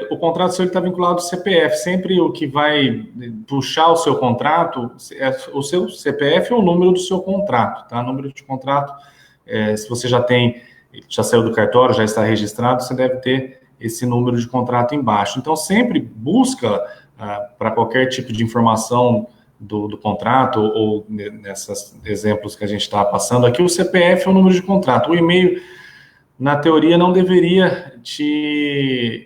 o contrato seu está vinculado ao CPF. Sempre o que vai puxar o seu contrato é o seu CPF ou o número do seu contrato, tá? Número de contrato, se você já saiu do cartório, já está registrado, você deve ter esse número de contrato embaixo. Então, sempre busca, para qualquer tipo de informação do contrato, ou nesses exemplos que a gente está passando aqui, o CPF é o número de contrato. O e-mail, na teoria, não deveria te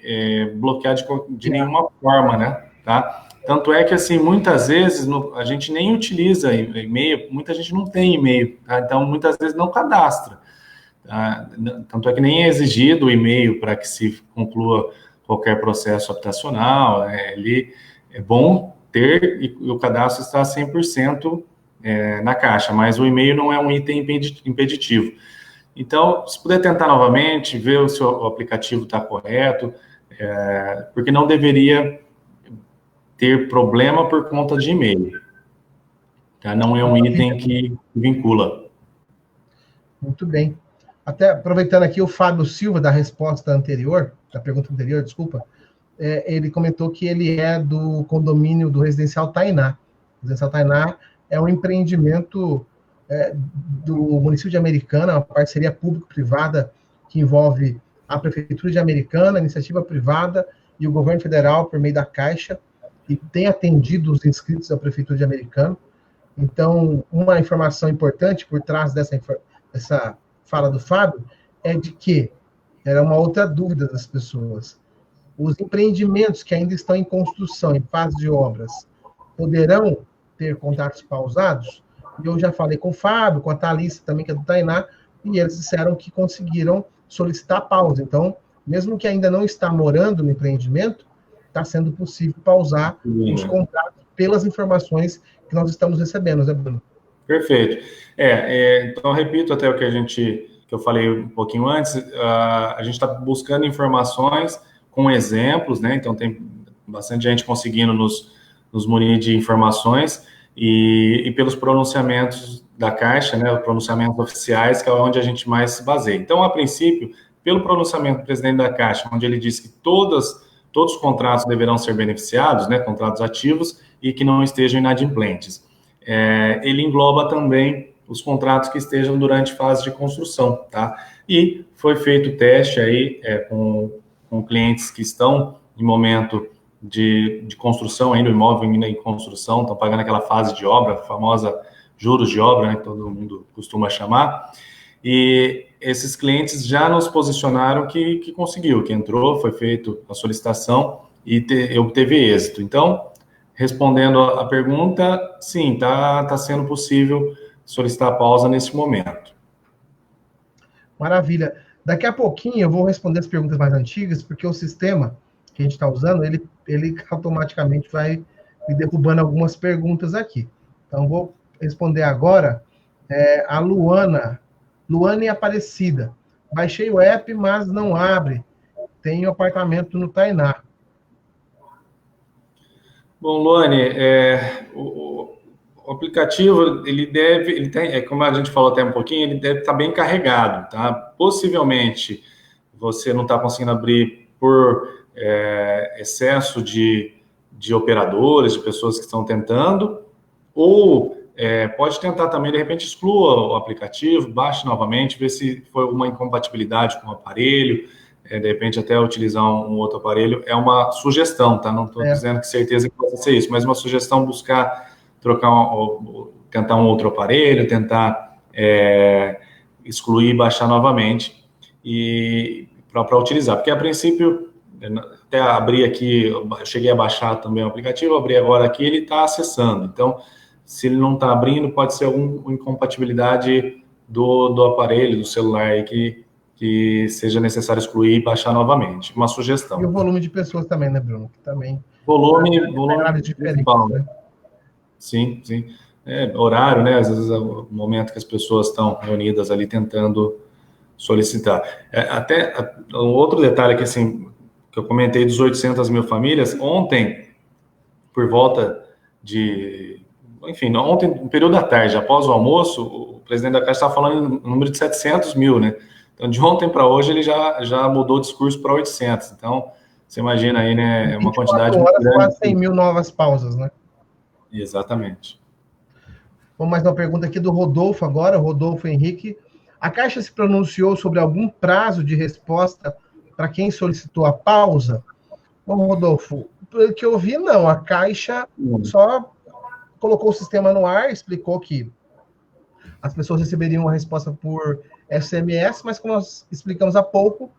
bloquear de nenhuma forma, né? Tá? Tanto é que, assim, muitas vezes a gente nem utiliza e-mail, muita gente não tem e-mail, tá? Então, muitas vezes não cadastra. Tá? Tanto é que nem é exigido o e-mail para que se conclua qualquer processo habitacional. Ali é bom ter e o cadastro está 100% na caixa, mas o e-mail não é um item impeditivo. Então, se puder tentar novamente, ver se o aplicativo está correto, porque não deveria ter problema por conta de e-mail. Tá? Não é um item que vincula. Muito bem. Até aproveitando aqui o Fábio Silva, da resposta anterior, da pergunta anterior, desculpa, ele comentou que ele é do condomínio do Residencial Tainá. O Residencial Tainá é um empreendimento do município de Americana, uma parceria público-privada que envolve a Prefeitura de Americana, a iniciativa privada e o governo federal, por meio da Caixa, e tem atendido os inscritos da Prefeitura de Americana. Então, uma informação importante por trás dessa fala do Fábio é de que, era uma outra dúvida das pessoas, os empreendimentos que ainda estão em construção, em fase de obras, poderão ter contratos pausados? E eu já falei com o Fábio, com a Thalissa também, que é do Tainá, e eles disseram que conseguiram solicitar pausa. Então, mesmo que ainda não está morando no empreendimento, está sendo possível pausar os contratos pelas informações que nós estamos recebendo, né, Bruno? Perfeito. Então, repito até o que eu falei um pouquinho antes, a gente está buscando informações com exemplos, né? Então, tem bastante gente conseguindo nos munir de informações e pelos pronunciamentos da Caixa, né? Os pronunciamentos oficiais, que é onde a gente mais se baseia. Então, a princípio, pelo pronunciamento do presidente da Caixa, onde ele disse que todos os contratos deverão ser beneficiados, né? Contratos ativos e que não estejam inadimplentes. Ele engloba também os contratos que estejam durante fase de construção, tá? E foi feito o teste aí com clientes que estão em momento de construção, ainda o imóvel ainda em construção, estão pagando aquela fase de obra, a famosa juros de obra, né, que todo mundo costuma chamar, e esses clientes já nos posicionaram que conseguiu, que entrou, foi feito a solicitação e obteve êxito. Então, respondendo a pergunta, sim, tá sendo possível solicitar a pausa nesse momento. Maravilha. Daqui a pouquinho eu vou responder as perguntas mais antigas, porque o sistema que a gente está usando, ele automaticamente vai me derrubando algumas perguntas aqui. Então, vou responder agora a Luana e Aparecida. Baixei o app, mas não abre. Tenho apartamento no Tainá. Bom, Luane, o aplicativo, como a gente falou até um pouquinho, ele deve estar bem carregado, tá? Possivelmente, você não está conseguindo abrir por excesso de operadores, de pessoas que estão tentando, ou pode tentar também, de repente, exclua o aplicativo, baixe novamente, ver se foi uma incompatibilidade com o aparelho, de repente até utilizar um outro aparelho. É uma sugestão, tá? Não estou dizendo que certeza que possa ser isso, mas uma sugestão buscar tentar um outro aparelho, tentar excluir e baixar novamente para utilizar. Porque, a princípio, até abrir aqui, eu cheguei a baixar também o aplicativo, abri agora aqui, ele está acessando. Então, se ele não está abrindo, pode ser alguma incompatibilidade do aparelho, do celular aí, que seja necessário excluir e baixar novamente. Uma sugestão. E o volume de pessoas também, né, Bruno? Que também volume diferente, né? Sim. Horário, né? Às vezes é o momento que as pessoas estão reunidas ali tentando solicitar. Até um outro detalhe aqui, assim, que eu comentei dos 800 mil famílias, ontem, por volta ontem, no período da tarde, após o almoço, o presidente da Caixa estava falando em número de 700 mil, né? Então, de ontem para hoje, ele já mudou o discurso para 800. Então, você imagina aí, né? É uma quantidade muito grande. Quase 100 mil novas pausas, né? Exatamente. Vamos mais uma pergunta aqui do Rodolfo agora, Rodolfo Henrique. A Caixa se pronunciou sobre algum prazo de resposta para quem solicitou a pausa? Bom, Rodolfo, pelo que eu vi, não. A Caixa só colocou o sistema no ar, explicou que as pessoas receberiam uma resposta por SMS, mas como nós explicamos há pouco,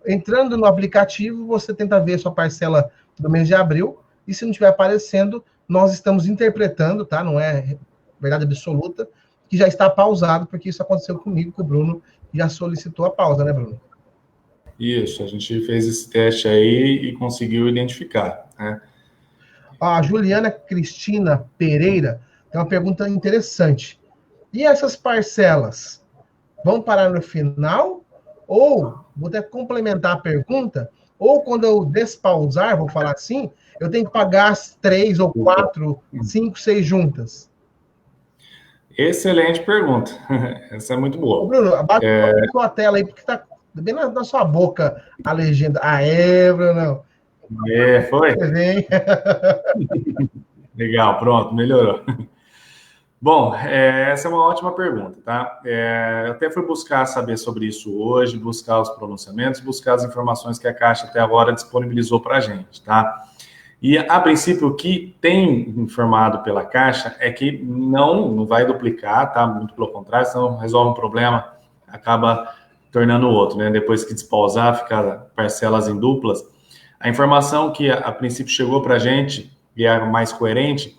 entrando no aplicativo, você tenta ver sua parcela do mês de abril, e se não estiver aparecendo, nós estamos interpretando, tá? Não é verdade absoluta, que já está pausado, porque isso aconteceu comigo, com o Bruno, já solicitou a pausa, né, Bruno? Isso, a gente fez esse teste aí e conseguiu identificar, né? A Juliana Cristina Pereira tem uma pergunta interessante. E essas parcelas vão parar no final? Ou, vou até complementar a pergunta, ou quando eu despausar, vou falar assim, eu tenho que pagar as 3 ou 4, 5, 6 juntas? Excelente pergunta. Essa é muito boa. Ô, Bruno, abaixa a sua tela aí, porque está bem na sua boca a legenda. Bruno. Foi? Você vem. Legal, pronto, melhorou. Bom, essa é uma ótima pergunta, tá? Eu até fui buscar saber sobre isso hoje, buscar os pronunciamentos, buscar as informações que a Caixa até agora disponibilizou para a gente, tá? E, a princípio, o que tem informado pela Caixa é que não vai duplicar, tá? Muito pelo contrário, senão resolve um problema, acaba tornando o outro, né? Depois que despausar, fica parcelas em duplas. A informação que, a princípio, chegou para a gente, e é a mais coerente,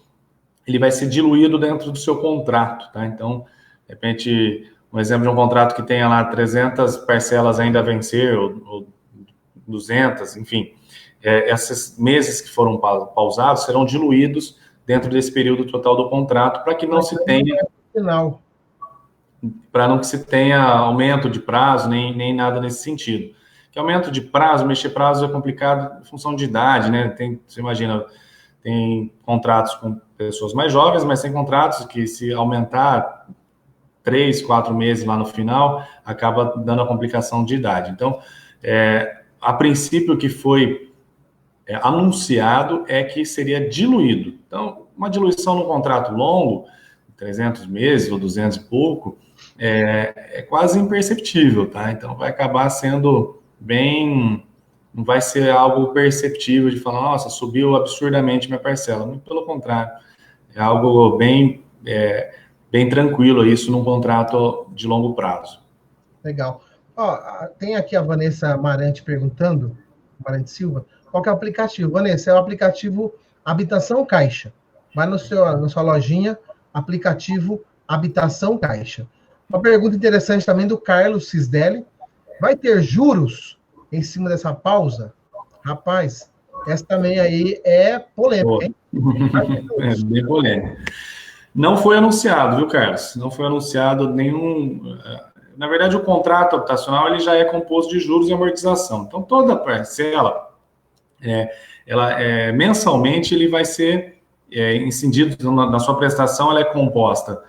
ele vai ser diluído dentro do seu contrato, tá? Então, de repente, um exemplo de um contrato que tenha lá 300 parcelas ainda a vencer, ou 200, enfim, esses meses que foram pausados serão diluídos dentro desse período total do contrato para que não se tenha... Para não que se tenha aumento de prazo, nem nada nesse sentido. Que aumento de prazo, mexer prazo é complicado em função de idade, né? Você imagina, tem contratos com pessoas mais jovens, mas tem contratos que, se aumentar 3, 4 meses lá no final, acaba dando a complicação de idade. Então, a princípio, o que foi anunciado é que seria diluído. Então, uma diluição no contrato longo, 300 meses ou 200 e pouco, é quase imperceptível, tá? Então, vai acabar sendo bem... Não vai ser algo perceptível de falar, nossa, subiu absurdamente minha parcela. Muito pelo contrário. É algo bem tranquilo isso num contrato de longo prazo. Legal. Tem aqui a Vanessa Marante perguntando, Marante Silva, qual que é o aplicativo? Vanessa, é o aplicativo Habitação Caixa. Vai na sua lojinha, aplicativo Habitação Caixa. Uma pergunta interessante também do Carlos Cisdelli. Vai ter juros em cima dessa pausa? Rapaz, essa também aí é polêmica, hein? É bem polêmica. Não foi anunciado, viu, Carlos? Não foi anunciado nenhum... Na verdade, o contrato habitacional ele já é composto de juros e amortização. Então, toda parcela, mensalmente, ele vai ser incidido na sua prestação, ela é composta,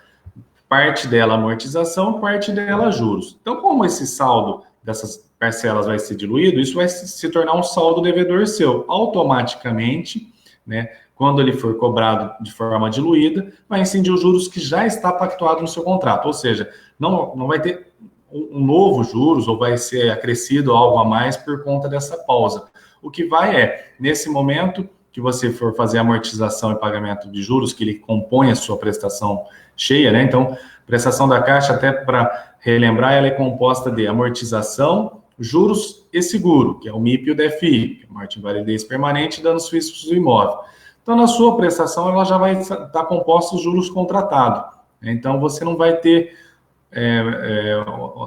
parte dela amortização, parte dela juros. Então, como esse saldo dessas parcelas vai ser diluído, isso vai se tornar um saldo devedor seu. Automaticamente, né, quando ele for cobrado de forma diluída, vai incidir os juros que já está pactuado no seu contrato. Ou seja, não vai ter um novo juros ou vai ser acrescido algo a mais por conta dessa pausa. O que vai nesse momento que você for fazer amortização e pagamento de juros, que ele compõe a sua prestação cheia, né? Então, prestação da Caixa, até para relembrar, ela é composta de amortização, juros e seguro, que é o MIP e o DFI, que é morte, invalidez permanente e danos físicos do imóvel. Então, na sua prestação, ela já vai estar composta os juros contratados. Então, você não vai ter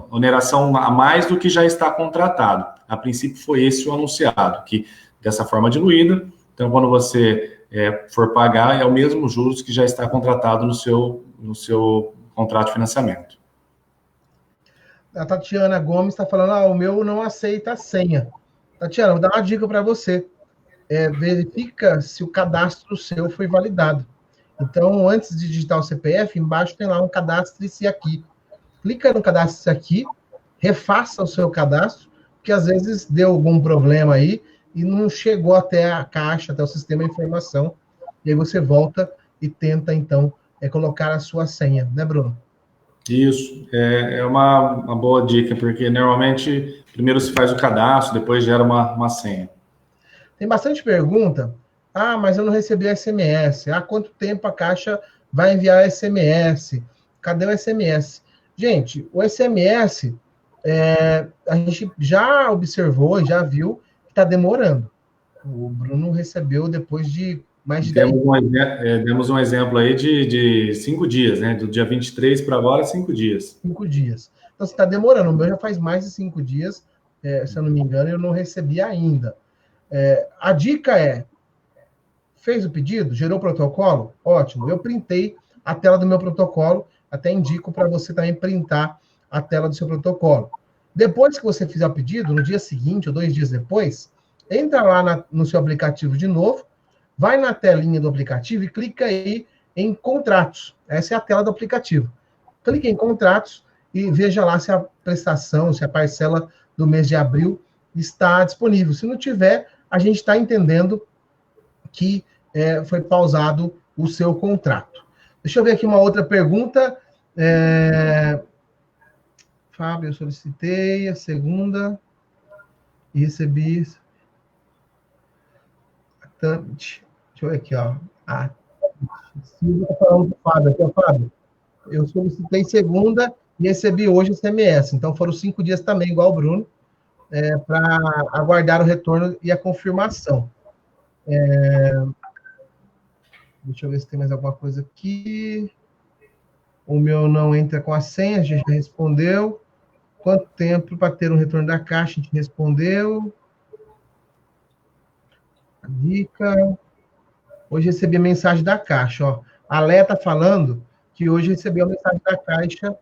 oneração a mais do que já está contratado. A princípio, foi esse o anunciado, que dessa forma diluída, então, quando você for pagar, é o mesmo juros que já está contratado no seu contrato de financiamento. A Tatiana Gomes está falando, o meu não aceita a senha. Tatiana, vou dar uma dica para você. Verifica se o cadastro seu foi validado. Então, antes de digitar o CPF, embaixo tem lá um cadastre-se aqui. Clica no cadastre-se aqui, refaça o seu cadastro, porque às vezes deu algum problema aí e não chegou até a Caixa, até o sistema de informação. E aí você volta e tenta, então, colocar a sua senha, né, Bruno? Isso, é uma boa dica, porque normalmente primeiro se faz o cadastro, depois gera uma senha. Tem bastante pergunta. Mas eu não recebi SMS. Há quanto tempo a Caixa vai enviar SMS? Cadê o SMS? Gente, o SMS, a gente já observou, já viu que está demorando. O Bruno recebeu depois de mais de 10 dias. Demos um exemplo aí de 5 dias, né? Do dia 23 para agora, 5 dias. 5 dias. Então, você está demorando. O meu já faz mais de 5 dias, se eu não me engano, eu não recebi ainda. A dica fez o pedido? Gerou o protocolo? Ótimo. Eu printei a tela do meu protocolo, até indico para você também printar a tela do seu protocolo. Depois que você fizer o pedido, no dia seguinte ou 2 dias depois, entra lá no seu aplicativo de novo, vai na telinha do aplicativo e clica aí em contratos. Essa é a tela do aplicativo. Clique em contratos e veja lá se a prestação, se a parcela do mês de abril está disponível. Se não tiver, a gente está entendendo que foi pausado o seu contrato. Deixa eu ver aqui uma outra pergunta. Fábio, eu solicitei a segunda e recebi. Deixa eu ver aqui, ó. Silvia está falando do Fábio aqui, ó, Fábio. Eu solicitei segunda e recebi hoje o CMS. Então foram 5 dias também, igual o Bruno, para aguardar o retorno e a confirmação. Deixa eu ver se tem mais alguma coisa aqui. O meu não entra com a senha, a gente já respondeu. Quanto tempo para ter um retorno da Caixa? A gente respondeu. A dica. Hoje recebi a mensagem da Caixa. Ó. A Léa está falando que hoje recebeu a mensagem da Caixa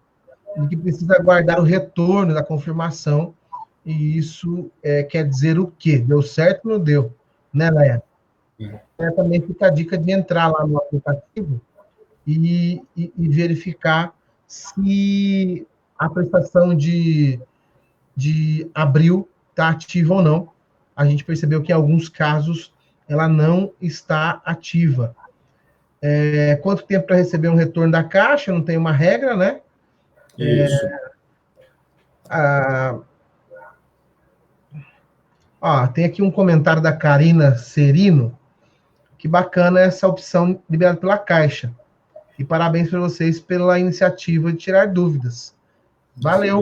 de que precisa aguardar o retorno da confirmação. E isso quer dizer o quê? Deu certo ou não deu? Né, Léa? Também fica a dica de entrar lá no aplicativo e verificar se a prestação de abril está ativa ou não. A gente percebeu que em alguns casos ela não está ativa. Quanto tempo para receber um retorno da Caixa? Não tem uma regra, né? Isso. Tem aqui um comentário da Karina Serino. Que bacana essa opção liberada pela Caixa. E parabéns para vocês pela iniciativa de tirar dúvidas. Valeu,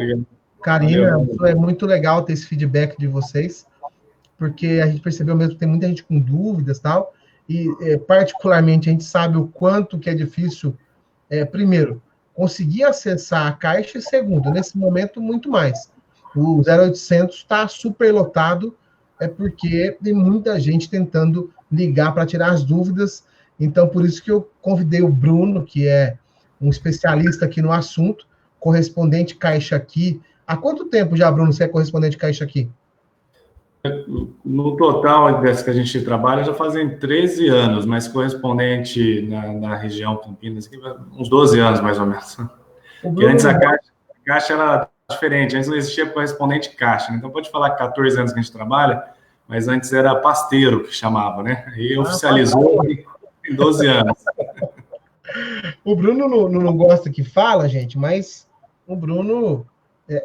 Karina. Valeu. É muito legal ter esse feedback de vocês, porque a gente percebeu mesmo que tem muita gente com dúvidas e tal, e particularmente a gente sabe o quanto que é difícil, primeiro, conseguir acessar a Caixa, e segundo, nesse momento, muito mais. O 0800 está super lotado, porque tem muita gente tentando ligar para tirar as dúvidas. Então, por isso que eu convidei o Bruno, que é um especialista aqui no assunto, correspondente Caixa Aqui. Há quanto tempo já, Bruno, você é correspondente Caixa Aqui? No total, dessa que a gente trabalha, já fazem 13 anos, mas correspondente na região Campinas, uns 12 anos, mais ou menos. Porque antes a Caixa era diferente, antes não existia correspondente Caixa, então pode falar que 14 anos que a gente trabalha, mas antes era pasteiro que chamava, né? E oficializou em 12 anos. O Bruno não gosta que fala, gente, mas o Bruno,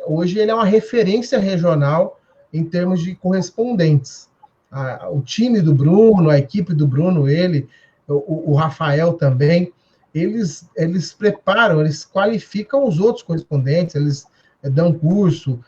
hoje ele é uma referência regional em termos de correspondentes. O time do Bruno, a equipe do Bruno, o Rafael também, eles preparam, eles qualificam os outros correspondentes, eles dão curso,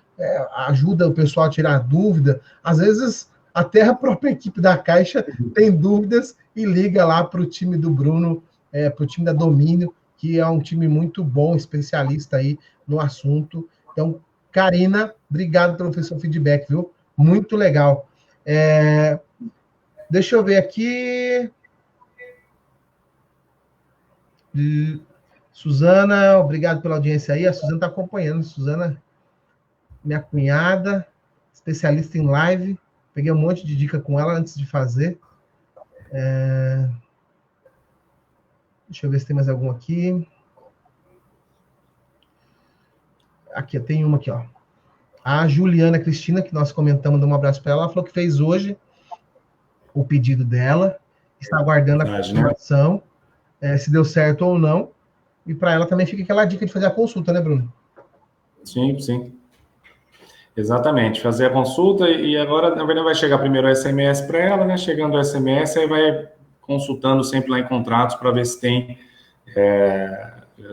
ajudam o pessoal a tirar dúvida. Às vezes, até a própria equipe da Caixa tem dúvidas e liga lá para o time do Bruno, para o time da Domínio, que é um time muito bom, especialista aí no assunto. Então, Karina, obrigado pelo seu feedback, viu? Muito legal. Deixa eu ver aqui. Suzana, obrigado pela audiência aí. A Suzana está acompanhando. Suzana, minha cunhada, especialista em live. Peguei um monte de dica com ela antes de fazer. Deixa eu ver se tem mais algum aqui. Aqui, tem uma aqui, ó. A Juliana Cristina, que nós comentamos, dá um abraço para ela, ela falou que fez hoje o pedido dela, está aguardando a confirmação, se deu certo ou não. E para ela também fica aquela dica de fazer a consulta, né, Bruno? Sim, sim. Exatamente, fazer a consulta e agora, na verdade, vai chegar primeiro o SMS para ela, né? Chegando o SMS, aí vai consultando sempre lá em contratos para ver se tem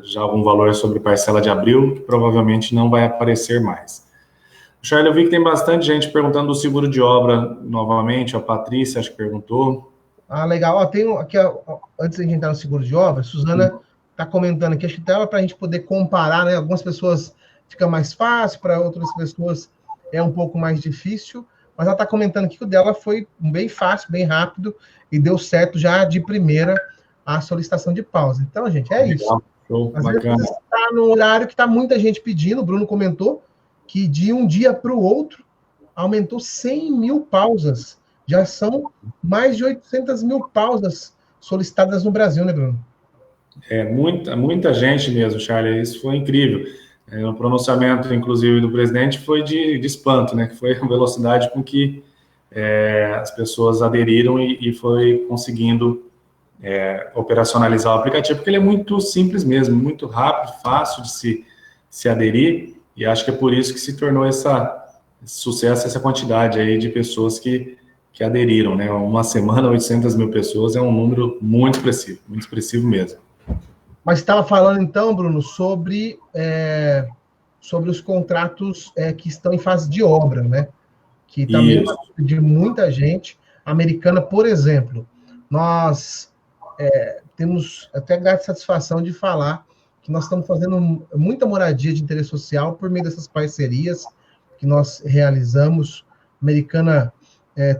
já algum valor sobre parcela de abril, que provavelmente não vai aparecer mais. Charlie, eu vi que tem bastante gente perguntando do seguro de obra novamente, a Patrícia acho que perguntou. Legal. Ó, tem aqui, ó, antes de a gente entrar no seguro de obra, a Suzana está comentando aqui, acho que dela para a gente poder comparar, né? Algumas pessoas fica mais fácil, para outras pessoas é um pouco mais difícil, mas ela está comentando aqui que o dela foi bem fácil, bem rápido, e deu certo já de primeira a solicitação de pausa. Então, gente, é isso. Show, às vezes está no horário que está muita gente pedindo, o Bruno comentou que de um dia para o outro aumentou 100 mil pausas. Já são mais de 800 mil pausas solicitadas no Brasil, né, Bruno? Muita gente mesmo, Charlie, isso foi incrível. O pronunciamento, inclusive, do presidente foi de espanto, né? Que foi a velocidade com que as pessoas aderiram e foi conseguindo operacionalizar o aplicativo, porque ele é muito simples mesmo, muito rápido, fácil de se aderir, e acho que é por isso que se tornou esse sucesso, essa quantidade aí de pessoas que aderiram, né? Uma semana, 800 mil pessoas é um número muito expressivo mesmo. Mas estava falando então, Bruno, sobre os contratos que estão em fase de obra, né? Que também é de muita gente. Americana, por exemplo, nós temos até grande satisfação de falar que nós estamos fazendo muita moradia de interesse social por meio dessas parcerias que nós realizamos. Americana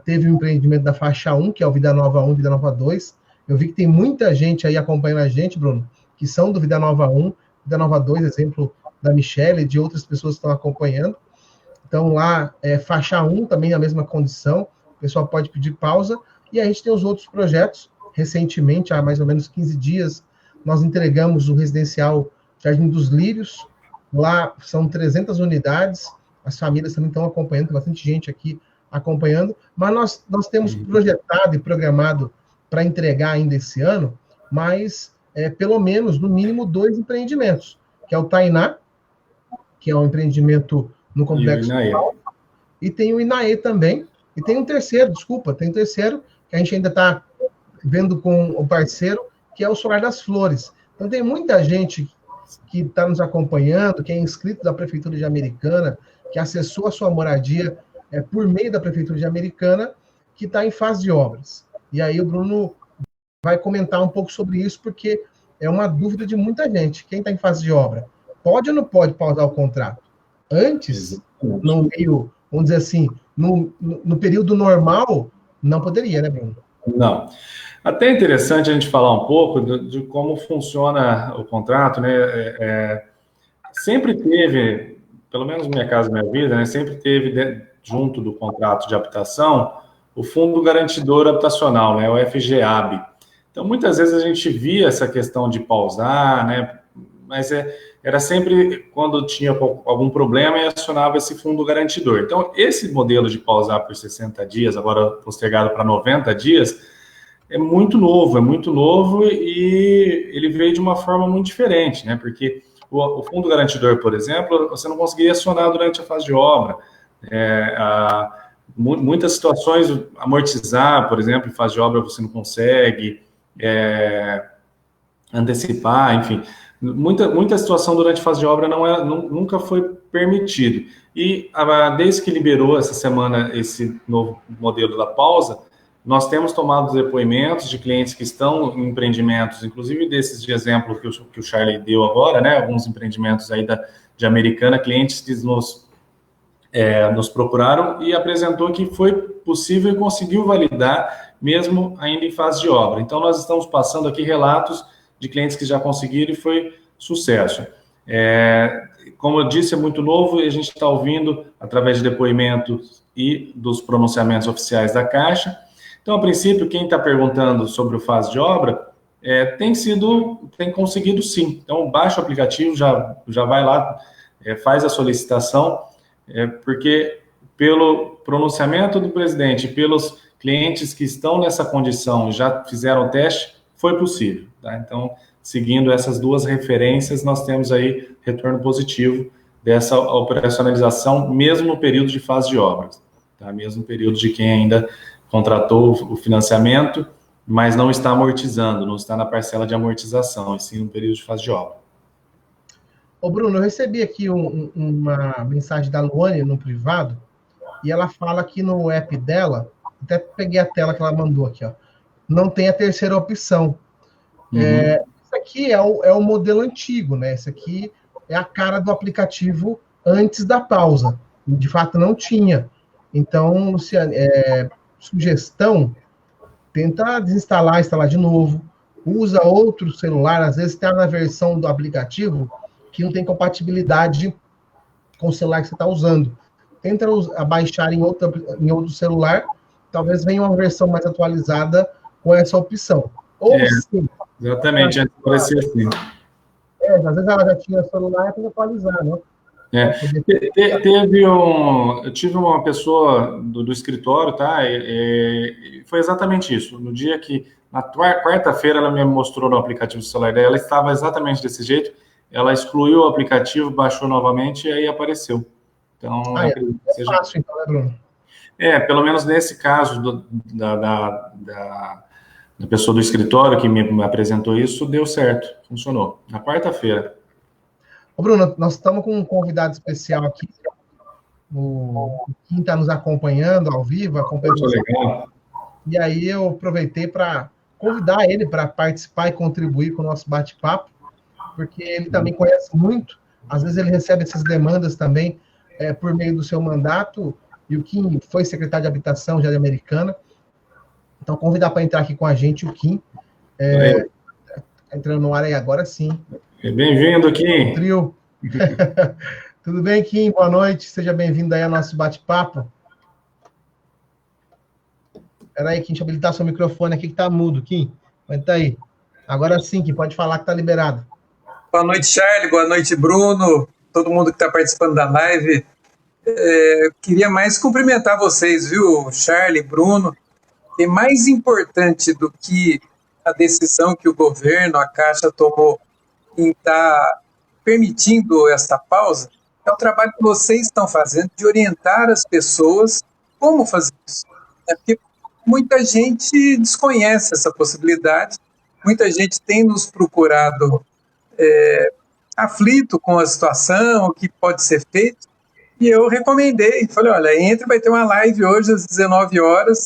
teve um empreendimento da faixa 1, que é o Vida Nova 1, Vida Nova 2. Eu vi que tem muita gente aí acompanhando a gente, Bruno, que são do Vida Nova 1, Vida Nova 2, exemplo da Michelle e de outras pessoas que estão acompanhando. Então, lá, faixa 1, também a mesma condição, o pessoal pode pedir pausa, e a gente tem os outros projetos. Recentemente, há mais ou menos 15 dias, nós entregamos o residencial Jardim dos Lírios, lá são 300 unidades, as famílias também estão acompanhando, tem bastante gente aqui acompanhando, mas nós temos projetado e programado para entregar ainda esse ano, mas pelo menos, no mínimo, 2 empreendimentos, que é o Tainá, que é um empreendimento no Complexo Paulo, e tem o Inaê também, e tem um terceiro, que a gente ainda está vendo com o parceiro, que é o Solar das Flores. Então tem muita gente que está nos acompanhando, que é inscrito da Prefeitura de Americana, que acessou a sua moradia por meio da Prefeitura de Americana, que está em fase de obras. E aí o Bruno vai comentar um pouco sobre isso, porque é uma dúvida de muita gente. Quem está em fase de obra, pode ou não pode pausar o contrato? Antes, no meio, vamos dizer assim, no período normal, não poderia, né, Bruno? Não. Até é interessante a gente falar um pouco de como funciona o contrato, né? Sempre teve, pelo menos no Minha Casa Minha Vida, né? Sempre teve junto do contrato de habitação o Fundo Garantidor Habitacional, né? O FGAB. Então, muitas vezes a gente via essa questão de pausar, né? Mas era sempre quando tinha algum problema e acionava esse fundo garantidor. Então, esse modelo de pausar por 60 dias, agora postergado para 90 dias, é muito novo e ele veio de uma forma muito diferente, né? Porque o fundo garantidor, por exemplo, você não conseguiria acionar durante a fase de obra. Muitas situações, amortizar, por exemplo, em fase de obra você não consegue, antecipar, enfim. Muita situação durante a fase de obra nunca foi permitido. E desde que liberou essa semana esse novo modelo da pausa, nós temos tomado depoimentos de clientes que estão em empreendimentos, inclusive desses de exemplo que o Charlie deu agora, né? Alguns empreendimentos aí de Americana, clientes que nos procuraram e apresentou que foi possível e conseguiu validar, mesmo ainda em fase de obra. Então, nós estamos passando aqui relatos de clientes que já conseguiram e foi sucesso. Como eu disse, é muito novo e a gente está ouvindo através de depoimentos e dos pronunciamentos oficiais da Caixa. Então, a princípio, quem está perguntando sobre o fase de obra tem conseguido sim. Então, baixa o aplicativo, já vai lá, faz a solicitação, porque pelo pronunciamento do presidente, pelos clientes que estão nessa condição e já fizeram o teste, foi possível. Tá? Então, seguindo essas duas referências, nós temos aí retorno positivo dessa operacionalização, mesmo no período de fase de obras. Tá? Mesmo no período de quem ainda contratou o financiamento, mas não está amortizando, não está na parcela de amortização, e sim no período de fase de obra. Ô, Bruno, eu recebi aqui uma mensagem da Luane no privado, e ela fala que no app dela, até peguei a tela que ela mandou aqui, ó, não tem a terceira opção. Isso aqui é o modelo antigo, né? Isso aqui é a cara do aplicativo antes da pausa. De fato, não tinha. Então, Luciane, sugestão, tenta desinstalar, instalar de novo, usa outro celular, às vezes está na versão do aplicativo que não tem compatibilidade com o celular que você está usando. Tenta baixar em outro celular, talvez venha uma versão mais atualizada com essa opção. Ou sim. Exatamente, antes de parecer assim. Às vezes ela já tinha celular para atualizar, né? Eu tive uma pessoa do escritório, tá? Foi exatamente isso. No dia que Na quarta-feira, ela me mostrou no aplicativo do celular dela, estava exatamente desse jeito. Ela excluiu o aplicativo, baixou novamente e aí apareceu. Então, acredito que seja fácil, então, né, Bruno? pelo menos nesse caso da pessoa do escritório que me apresentou isso, deu certo, funcionou. Na quarta-feira. Ô, Bruno, nós estamos com um convidado especial aqui. Quem está nos acompanhando ao vivo, acompanhando. Legal. E aí eu aproveitei para convidar ele para participar e contribuir com o nosso bate-papo, porque ele também conhece muito. Às vezes ele recebe essas demandas também por meio do seu mandato, e o Kim foi secretário de Habitação já de Americana. Então, convidar para entrar aqui com a gente o Kim. Entrando no ar aí agora sim. Bem-vindo, Kim. Trio. Tudo bem, Kim? Boa noite. Seja bem-vindo aí ao nosso bate-papo. Espera aí, Kim, deixa eu habilitar seu microfone aqui que tá mudo, Kim. Aguenta aí. Agora sim, Kim, pode falar que tá liberado. Boa noite, Charlie. Boa noite, Bruno. Todo mundo que está participando da live. Queria mais cumprimentar vocês, viu, Charlie, Bruno. E mais importante do que a decisão que o governo, a Caixa, tomou em estar permitindo essa pausa, é o trabalho que vocês estão fazendo de orientar as pessoas como fazer isso. Porque muita gente desconhece essa possibilidade, muita gente tem nos procurado aflito com a situação, o que pode ser feito, e eu recomendei, falei, olha, entre, vai ter uma live hoje às 19 horas,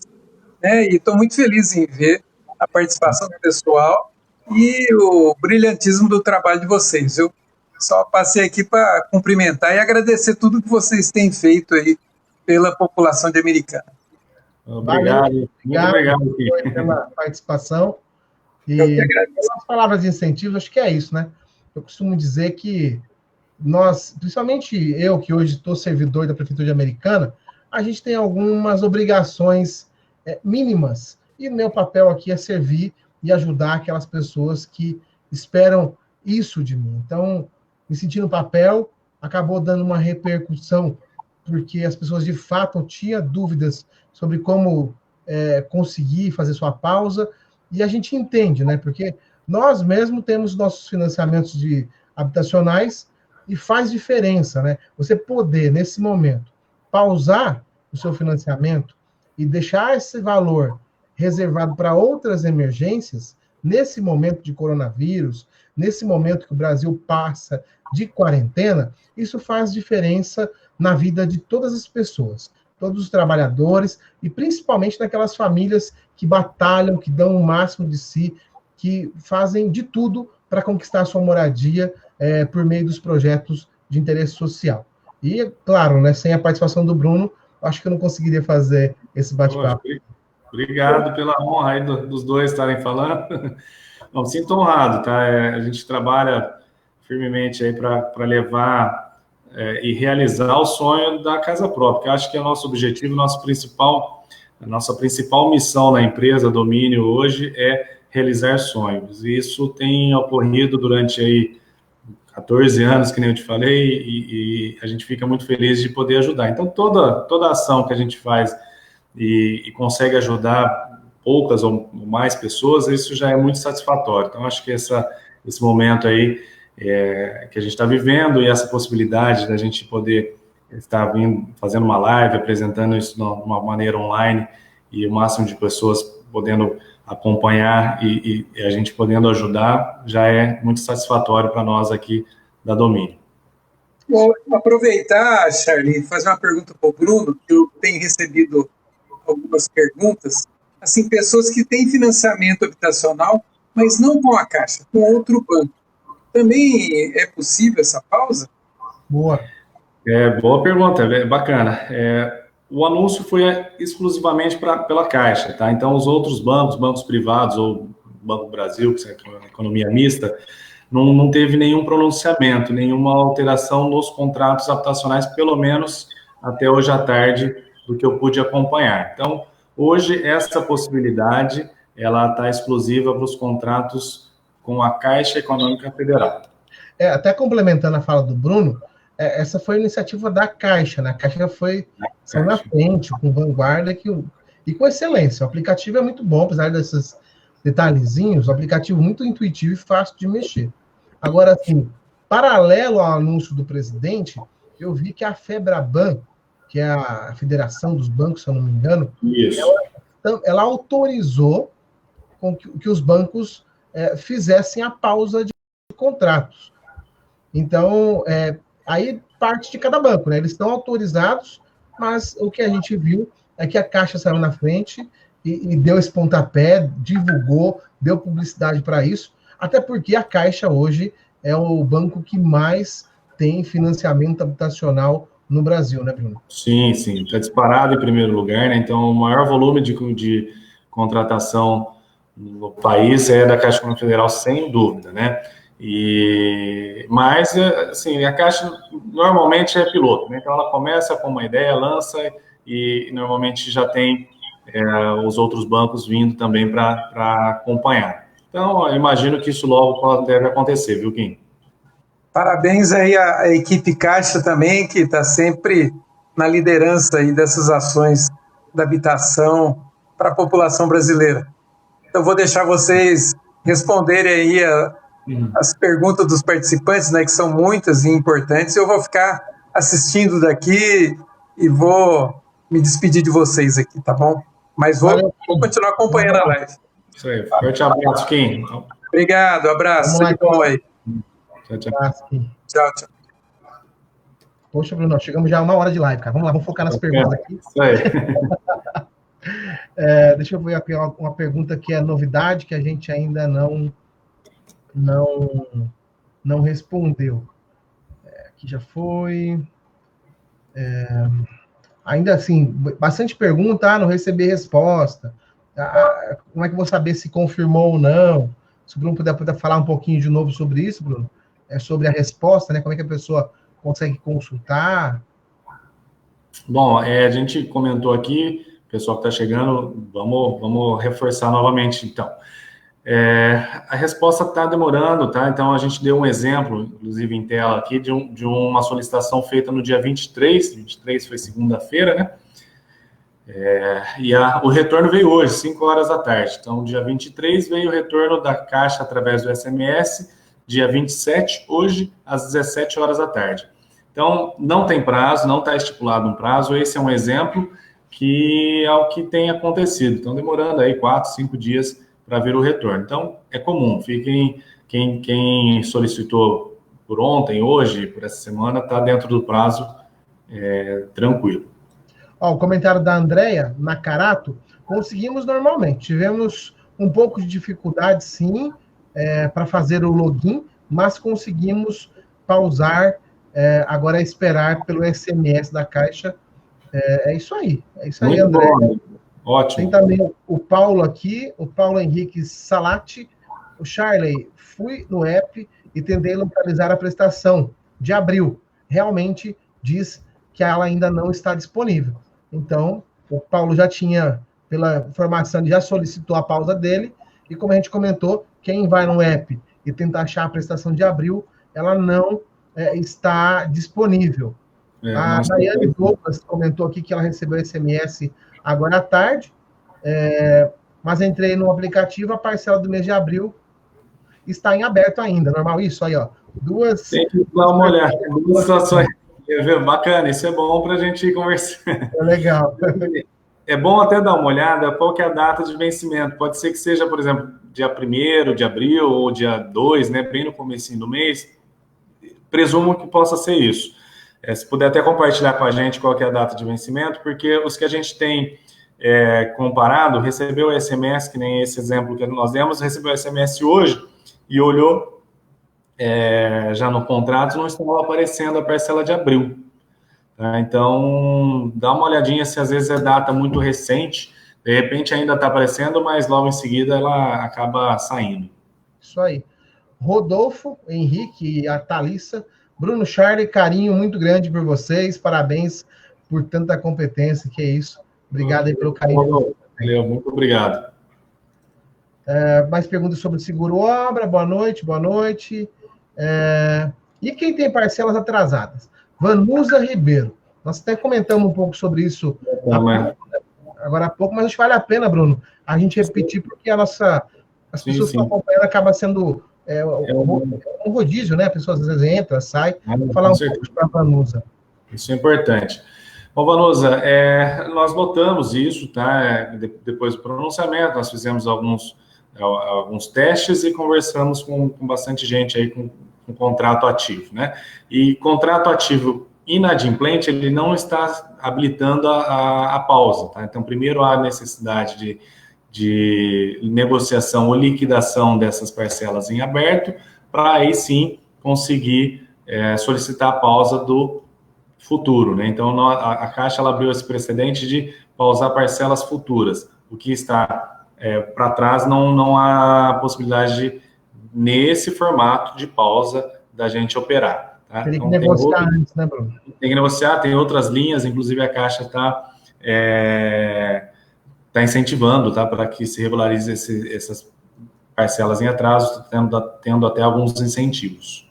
né, e estou muito feliz em ver a participação do pessoal e o brilhantismo do trabalho de vocês. Eu só passei aqui para cumprimentar e agradecer tudo que vocês têm feito aí pela população de Americana. Obrigado. Muito obrigado pela participação. E as palavras de incentivo, acho que é isso, né? Eu costumo dizer que nós, principalmente eu, que hoje estou servidor da Prefeitura de Americana, a gente tem algumas obrigações mínimas. E o meu papel aqui é servir e ajudar aquelas pessoas que esperam isso de mim. Então, me senti no papel, acabou dando uma repercussão, porque as pessoas, de fato, tinham dúvidas sobre como conseguir fazer sua pausa, e a gente entende, né? Porque nós mesmos temos nossos financiamentos habitacionais e faz diferença, né? Você poder, nesse momento, pausar o seu financiamento e deixar esse valor reservado para outras emergências, nesse momento de coronavírus, nesse momento que o Brasil passa de quarentena, isso faz diferença na vida de todas as pessoas, todos os trabalhadores, e principalmente daquelas famílias que batalham, que dão o máximo de si, que fazem de tudo para conquistar a sua moradia por meio dos projetos de interesse social. E, claro, né, sem a participação do Bruno, acho que eu não conseguiria fazer esse bate-papo. Obrigado pela honra aí dos dois estarem falando. Não, me sinto honrado, tá? A gente trabalha firmemente aí para levar e realizar o sonho da casa própria, que eu acho que é o nosso objetivo, a nossa principal missão na empresa Domínio hoje é realizar sonhos. E isso tem ocorrido durante aí 14 anos, que nem eu te falei, e a gente fica muito feliz de poder ajudar. Então, toda ação que a gente faz e consegue ajudar poucas ou mais pessoas, isso já é muito satisfatório. Então, acho que esse momento aí que a gente está vivendo e essa possibilidade da gente poder estar fazendo uma live, apresentando isso de uma maneira online e o máximo de pessoas podendo acompanhar e a gente podendo ajudar, já é muito satisfatório para nós aqui da Domínio. Vou aproveitar, Charlie, e fazer uma pergunta para o Bruno, que eu tenho recebido algumas perguntas, assim, pessoas que têm financiamento habitacional, mas não com a Caixa, com outro banco. Também é possível essa pausa? Boa. Boa pergunta, bacana. O anúncio foi exclusivamente pela Caixa, tá? Então, os outros bancos privados, ou Banco Brasil, que é a economia mista, não teve nenhum pronunciamento, nenhuma alteração nos contratos habitacionais, pelo menos até hoje à tarde, do que eu pude acompanhar. Então, hoje, essa possibilidade, ela está exclusiva para os contratos com a Caixa Econômica Federal. Até complementando a fala do Bruno, essa foi a iniciativa da Caixa, né? A Caixa foi na frente, com vanguarda e com excelência. O aplicativo é muito bom, apesar dessas detalhezinhos, o aplicativo muito intuitivo e fácil de mexer. Agora, assim, paralelo ao anúncio do presidente, eu vi que a Febraban, que é a Federação dos Bancos, se eu não me engano, ela autorizou com que os bancos fizessem a pausa de contratos. Então, aí parte de cada banco, né? Eles estão autorizados, mas o que a gente viu é que a Caixa saiu na frente e deu esse pontapé, divulgou, deu publicidade para isso, até porque a Caixa hoje é o banco que mais tem financiamento habitacional no Brasil, né, Bruno? Sim, está disparado em primeiro lugar, né? Então, o maior volume de contratação no país é da Caixa Econômica Federal, sem dúvida, né? Mas, assim, a Caixa normalmente é piloto, né? Então, ela começa com uma ideia, lança e normalmente já tem os outros bancos vindo também para acompanhar. Então, eu imagino que isso logo deve acontecer, viu, Kim? Parabéns aí à equipe Caixa também, que está sempre na liderança aí dessas ações da habitação para a população brasileira. Então, vou deixar vocês responderem aí as perguntas dos participantes, né, que são muitas e importantes. Eu vou ficar assistindo daqui e vou me despedir de vocês aqui, tá bom? Mas vou continuar acompanhando a live. Isso aí. Forte abraço, Kim. Obrigado, abraço. Tudo bom aí. Tchau. Poxa, Bruno, chegamos já a 1 hora de live, cara. Vamos lá, vamos focar nas perguntas aqui. Isso aí. Deixa eu ver aqui uma pergunta que é novidade, que a gente ainda não respondeu. Aqui já foi. Ainda assim, bastante pergunta, não recebi resposta. Como é que eu vou saber se confirmou ou não? Se o Bruno puder falar um pouquinho de novo sobre isso, Bruno, sobre a resposta, né? Como é que a pessoa consegue consultar? Bom, a gente comentou aqui, o pessoal que está chegando, vamos reforçar novamente, então. A resposta está demorando, tá? Então, a gente deu um exemplo, inclusive em tela aqui, de uma solicitação feita no dia 23 foi segunda-feira, né? O retorno veio hoje, 5 horas da tarde. Então, dia 23 veio o retorno da Caixa através do SMS, dia 27, hoje, às 17 horas da tarde. Então, não tem prazo, não está estipulado um prazo. Esse é um exemplo que é o que tem acontecido. Então, demorando aí 4, 5 dias para ver o retorno. Então, é comum. Fiquem, quem solicitou por ontem, hoje, por essa semana, está dentro do prazo, tranquilo. O comentário da Andréia Nakarato, conseguimos normalmente. Tivemos um pouco de dificuldade, sim, para fazer o login, mas conseguimos pausar, agora é esperar pelo SMS da Caixa. É isso aí, Muito André. Bom. Ótimo. Tem também o Paulo aqui, o Paulo Henrique Salati. O Charlie, fui no app e tentei localizar a prestação de abril. Realmente diz que ela ainda não está disponível. Então, o Paulo já tinha, pela informação, ele já solicitou a pausa dele, e como a gente comentou, quem vai no app e tentar achar a prestação de abril, ela não está disponível. A Daiane Douglas comentou aqui que ela recebeu SMS agora à tarde, mas entrei no aplicativo, a parcela do mês de abril está em aberto ainda, normal isso aí, ó. Tem que dar uma olhada, duas situações. Bacana, isso é bom para a gente conversar. Legal. É bom até dar uma olhada qual que é a data de vencimento. Pode ser que seja, por exemplo, dia 1º de abril ou dia 2, né, bem no comecinho do mês. Presumo que possa ser isso. Se puder até compartilhar com a gente qual que é a data de vencimento, porque os que a gente tem comparado, recebeu o SMS, que nem esse exemplo que nós demos, recebeu o SMS hoje e olhou já no contrato, não estava aparecendo a parcela de abril. Tá? Então, dá uma olhadinha se às vezes é data muito recente, de repente ainda está aparecendo, mas logo em seguida ela acaba saindo. Isso aí. Rodolfo, Henrique e a Thalissa, Bruno, Charlie, carinho muito grande por vocês, parabéns por tanta competência, que é isso. Obrigado aí pelo carinho. Valeu, muito obrigado. Mais perguntas sobre seguro-obra, boa noite. E quem tem parcelas atrasadas? Vanusa Ribeiro. Nós até comentamos um pouco sobre isso agora há pouco, mas acho que vale a pena, Bruno, a gente repetir, porque a nossa as pessoas que estão acompanhando acaba sendo um rodízio, né? A pessoa às vezes entra, sai. Vou falar um pouco para a Vanusa. Isso é importante. Bom, Vanusa, nós notamos isso, tá? Depois do pronunciamento, nós fizemos alguns testes e conversamos com bastante gente aí com contrato ativo, né? E contrato ativo inadimplente, ele não está habilitando a pausa, tá? Então, primeiro há necessidade de negociação ou liquidação dessas parcelas em aberto, para aí sim conseguir solicitar a pausa do futuro, né? Então, a Caixa ela abriu esse precedente de pausar parcelas futuras. O que está para trás, não há possibilidade de, nesse formato de pausa, da gente operar. Tá? Tem que negociar antes, né, Bruno? Tem que negociar, tem outras linhas, inclusive a Caixa está incentivando, tá, para que se regularize essas parcelas em atraso, tendo até alguns incentivos.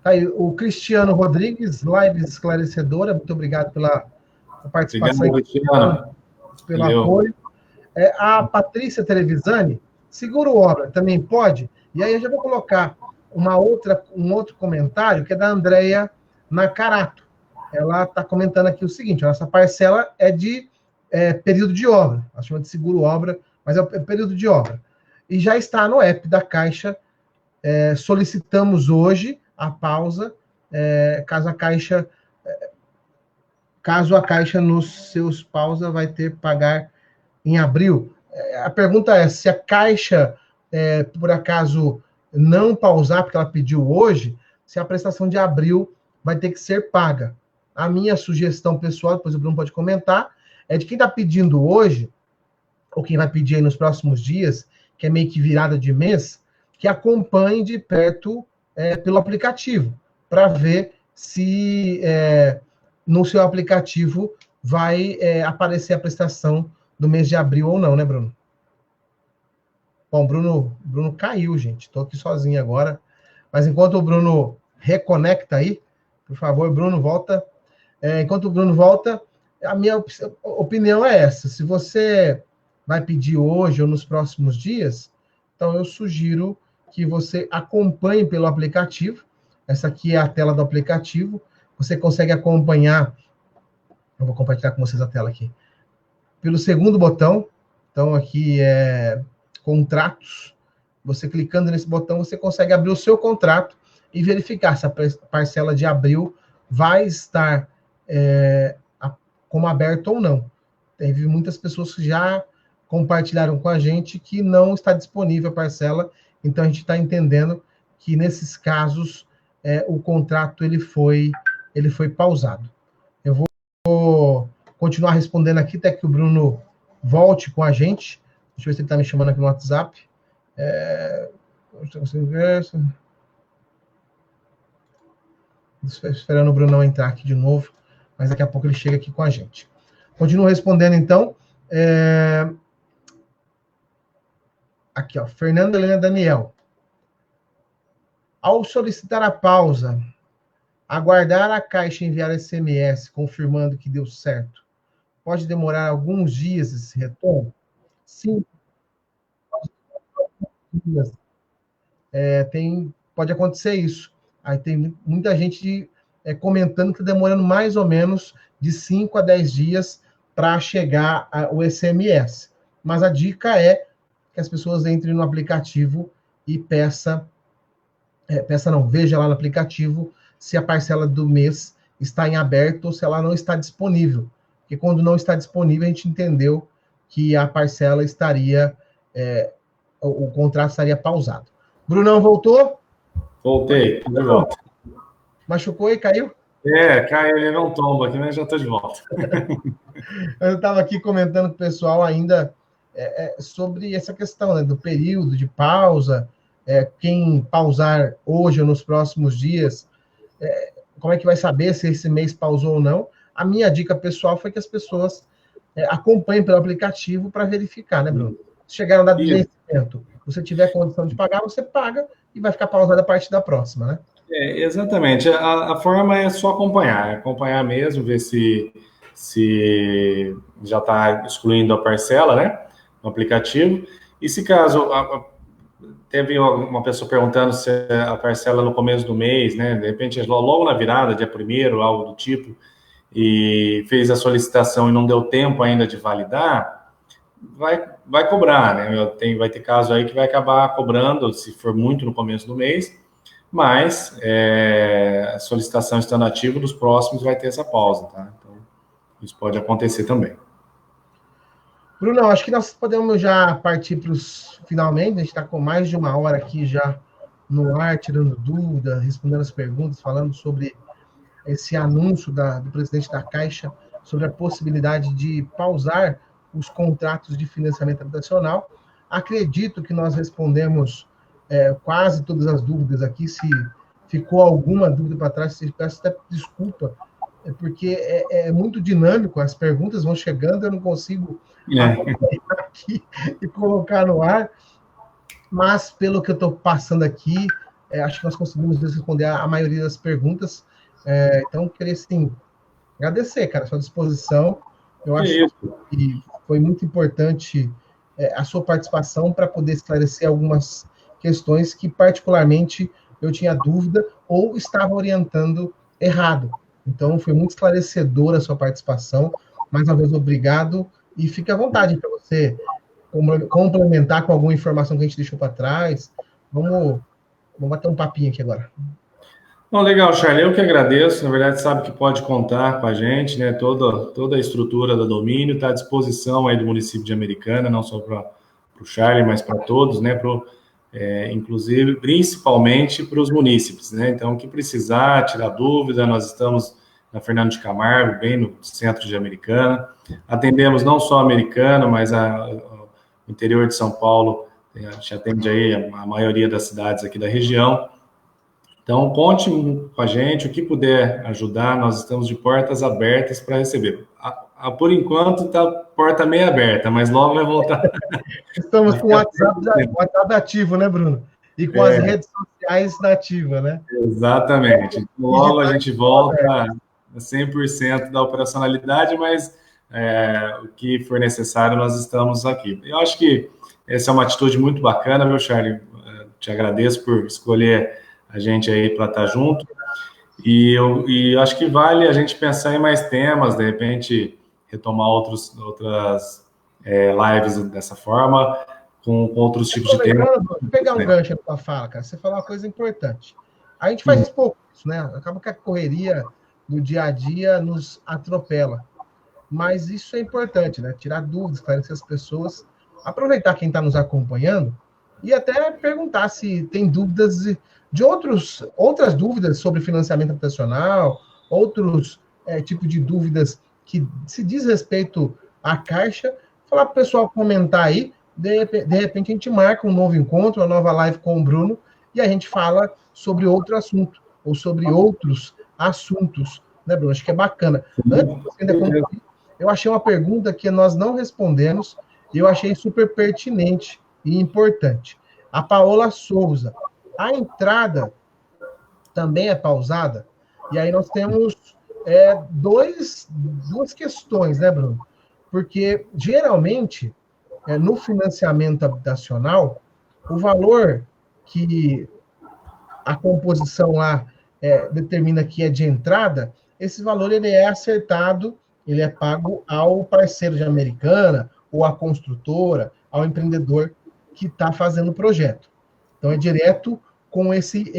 Aí, o Cristiano Rodrigues, live esclarecedora, muito obrigado pela participação. Obrigado, Cristiano. Pelo apoio. A Patrícia Trevisani, seguro obra, também pode? E aí eu já vou colocar um outro comentário, que é da Andréia Nakarato. Ela está comentando aqui o seguinte: essa parcela é de período de obra, ela chama de seguro obra, mas é o período de obra. E já está no app da Caixa, solicitamos hoje a pausa, caso a Caixa nos seus pausa vai ter que pagar em abril. A pergunta é, se a Caixa, por acaso, não pausar, porque ela pediu hoje, se a prestação de abril vai ter que ser paga. A minha sugestão pessoal, depois o Bruno pode comentar, é de quem está pedindo hoje, ou quem vai pedir aí nos próximos dias, que é meio que virada de mês, que acompanhe de perto pelo aplicativo, para ver se no seu aplicativo vai aparecer a prestação do mês de abril ou não, né, Bruno? Bom, Bruno caiu, gente. Estou aqui sozinho agora. Mas enquanto o Bruno reconecta aí, por favor, Bruno, volta. Enquanto o Bruno volta, a minha opinião é essa. Se você vai pedir hoje ou nos próximos dias, então eu sugiro que você acompanhe pelo aplicativo. Essa aqui é a tela do aplicativo. Você consegue acompanhar. Eu vou compartilhar com vocês a tela aqui. Pelo segundo botão. Então, aqui é contratos. Você clicando nesse botão, você consegue abrir o seu contrato e verificar se a parcela de abril vai estar como aberto ou não. Teve muitas pessoas que já compartilharam com a gente que não está disponível a parcela, então a gente está entendendo que nesses casos o contrato ele foi pausado. Eu vou continuar respondendo aqui até que o Bruno volte com a gente. Deixa eu ver se ele está me chamando aqui no WhatsApp. Estou esperando o Brunão entrar aqui de novo, mas daqui a pouco ele chega aqui com a gente. Continuo respondendo, então. Aqui, ó, Fernanda Helena Daniel. Ao solicitar a pausa, aguardar a Caixa enviar SMS confirmando que deu certo, pode demorar alguns dias esse retorno? Sim. Pode acontecer isso. Aí tem muita gente comentando que está demorando mais ou menos de 5 a 10 dias para chegar o SMS. Mas a dica é que as pessoas entrem no aplicativo e veja lá no aplicativo se a parcela do mês está em aberto ou se ela não está disponível. Porque quando não está disponível, a gente entendeu que a parcela estaria, o contrato estaria pausado. Brunão, voltou? Voltei, de volta. Machucou e caiu? Caiu, ele não tomba aqui, mas já estou de volta. Eu estava aqui comentando com o pessoal ainda sobre essa questão, né, do período de pausa, quem pausar hoje ou nos próximos dias, como é que vai saber se esse mês pausou ou não? A minha dica pessoal foi que as pessoas acompanhem pelo aplicativo para verificar, né, Bruno? Se chegar no dado de vencimento, você tiver condição de pagar, você paga e vai ficar pausado a partir da próxima, né? Exatamente. A forma é só acompanhar mesmo, ver se já está excluindo a parcela, né, no aplicativo. E se caso teve uma pessoa perguntando se a parcela no começo do mês, né? De repente, logo na virada, dia 1º, algo do tipo, e fez a solicitação e não deu tempo ainda de validar, vai cobrar, né? Vai ter caso aí que vai acabar cobrando, se for muito no começo do mês, mas a solicitação estando ativa, dos próximos vai ter essa pausa, tá? Então, isso pode acontecer também. Bruno, acho que nós podemos já partir para os finalmente. A gente está com mais de 1 hora aqui já no ar, tirando dúvidas, respondendo as perguntas, falando sobre esse anúncio do presidente da Caixa sobre a possibilidade de pausar os contratos de financiamento habitacional. Acredito que nós respondemos quase todas as dúvidas aqui. Se ficou alguma dúvida para trás, peço até desculpa, porque é muito dinâmico, as perguntas vão chegando, eu não consigo aqui e colocar no ar, mas pelo que eu estou passando aqui, acho que nós conseguimos responder a maioria das perguntas. Então, queria, assim, agradecer, cara, a sua disposição. Eu acho que foi muito importante a sua participação para poder esclarecer algumas questões que, particularmente, eu tinha dúvida ou estava orientando errado. Então, foi muito esclarecedora a sua participação. Mais uma vez, obrigado. E fique à vontade para você complementar com alguma informação que a gente deixou para trás. Vamos bater um papinho aqui agora. Bom, legal, Charlie. Eu que agradeço. Na verdade, sabe que pode contar com a gente, né? Toda a estrutura do domínio está à disposição aí do município de Americana, não só para o Charlie, mas para todos, né? Inclusive, principalmente para os munícipes, né? Então, o que precisar, tirar dúvida, nós estamos na Fernando de Camargo, bem no centro de Americana. Atendemos não só a Americana, mas o interior de São Paulo. A gente atende aí a maioria das cidades aqui da região. Então, conte com a gente, o que puder ajudar, nós estamos de portas abertas para receber. Por enquanto, está porta meio aberta, mas logo vai voltar. Estamos com o WhatsApp ativo, né, Bruno? E com as redes sociais nativas, né? Exatamente. Logo a gente volta a 100% da operacionalidade, mas o que for necessário, nós estamos aqui. Eu acho que essa é uma atitude muito bacana, meu Charlie. Te agradeço por escolher a gente aí para estar junto. E acho que vale a gente pensar em mais temas, de repente retomar outras lives dessa forma, com outros tipos de temas. Vou pegar um gancho na tua fala, cara. Você falou uma coisa importante. A gente faz pouco isso, né? Acaba que a correria do dia a dia nos atropela. Mas isso é importante, né? Tirar dúvidas, esclarecer as pessoas, aproveitar quem está nos acompanhando e até perguntar se tem dúvidas de outras dúvidas sobre financiamento habitacional, outros tipos de dúvidas que se diz respeito à Caixa, falar para o pessoal comentar aí, de repente a gente marca um novo encontro, uma nova live com o Bruno, e a gente fala sobre outro assunto, ou sobre outros assuntos, né, Bruno? Acho que é bacana. Antes de você ainda concluir, eu achei uma pergunta que nós não respondemos, e eu achei super pertinente e importante. A Paola Souza, a entrada também é pausada? E aí nós temos duas questões, né, Bruno? Porque, geralmente, no financiamento habitacional, o valor que a composição lá determina que é de entrada, esse valor ele é acertado, ele é pago ao parceiro de Americana, ou à construtora, ao empreendedor que está fazendo o projeto. Então, é direto com esse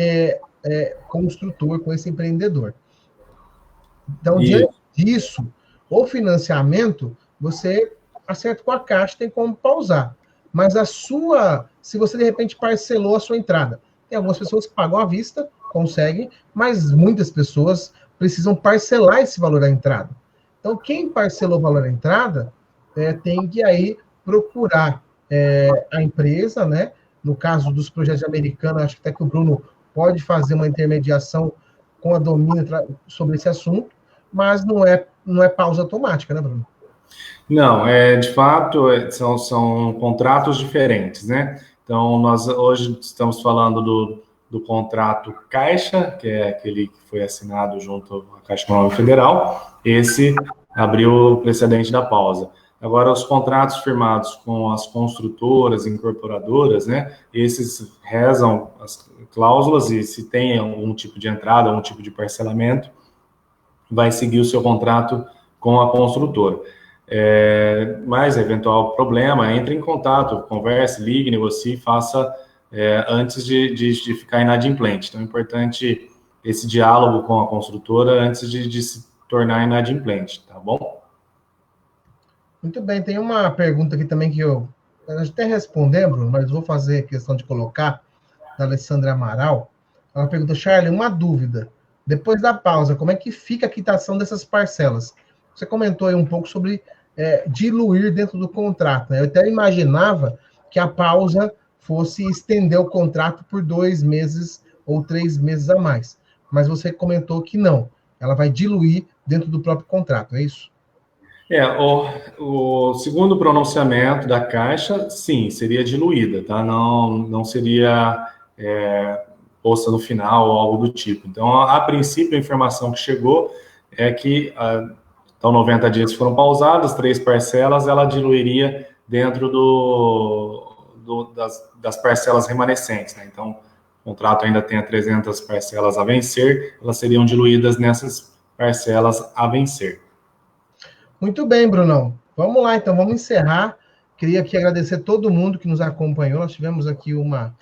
construtor, com esse empreendedor. Então, diante disso, o financiamento, você acerta com a Caixa, tem como pausar. Mas se você, de repente, parcelou a sua entrada, tem algumas pessoas que pagam à vista, conseguem, mas muitas pessoas precisam parcelar esse valor da entrada. Então, quem parcelou o valor da entrada, tem que aí procurar a empresa, né? No caso dos projetos americanos, acho que até que o Bruno pode fazer uma intermediação com a Domínio sobre esse assunto, mas não é pausa automática, né, Bruno? Não, de fato, são contratos diferentes, né? Então, nós hoje estamos falando do contrato Caixa, que é aquele que foi assinado junto à Caixa Econômica Federal. Esse abriu o precedente da pausa. Agora, os contratos firmados com as construtoras, incorporadoras, né, esses rezam as cláusulas e se tem algum tipo de entrada, algum tipo de parcelamento, vai seguir o seu contrato com a construtora. Mas, eventual problema, entre em contato, converse, ligue, negocie, faça antes de ficar inadimplente. Então, é importante esse diálogo com a construtora antes de se tornar inadimplente, tá bom? Muito bem, tem uma pergunta aqui também que a gente até respondemos, mas vou fazer questão de colocar, da Alessandra Amaral. Ela pergunta, Charlie, uma dúvida. Depois da pausa, como é que fica a quitação dessas parcelas? Você comentou aí um pouco sobre diluir dentro do contrato, né? Eu até imaginava que a pausa fosse estender o contrato por 2 meses ou 3 meses a mais. Mas você comentou que não. Ela vai diluir dentro do próprio contrato, é isso? O segundo pronunciamento da Caixa, sim, seria diluída, tá? Não seria posta no final ou algo do tipo. Então, a princípio, a informação que chegou é que, então, 90 dias foram pausados, 3 parcelas, ela diluiria dentro das parcelas remanescentes, né? Então, o contrato ainda tem 300 parcelas a vencer, elas seriam diluídas nessas parcelas a vencer. Muito bem, Brunão. Vamos lá, então, vamos encerrar. Queria aqui agradecer todo mundo que nos acompanhou. Nós tivemos aqui uma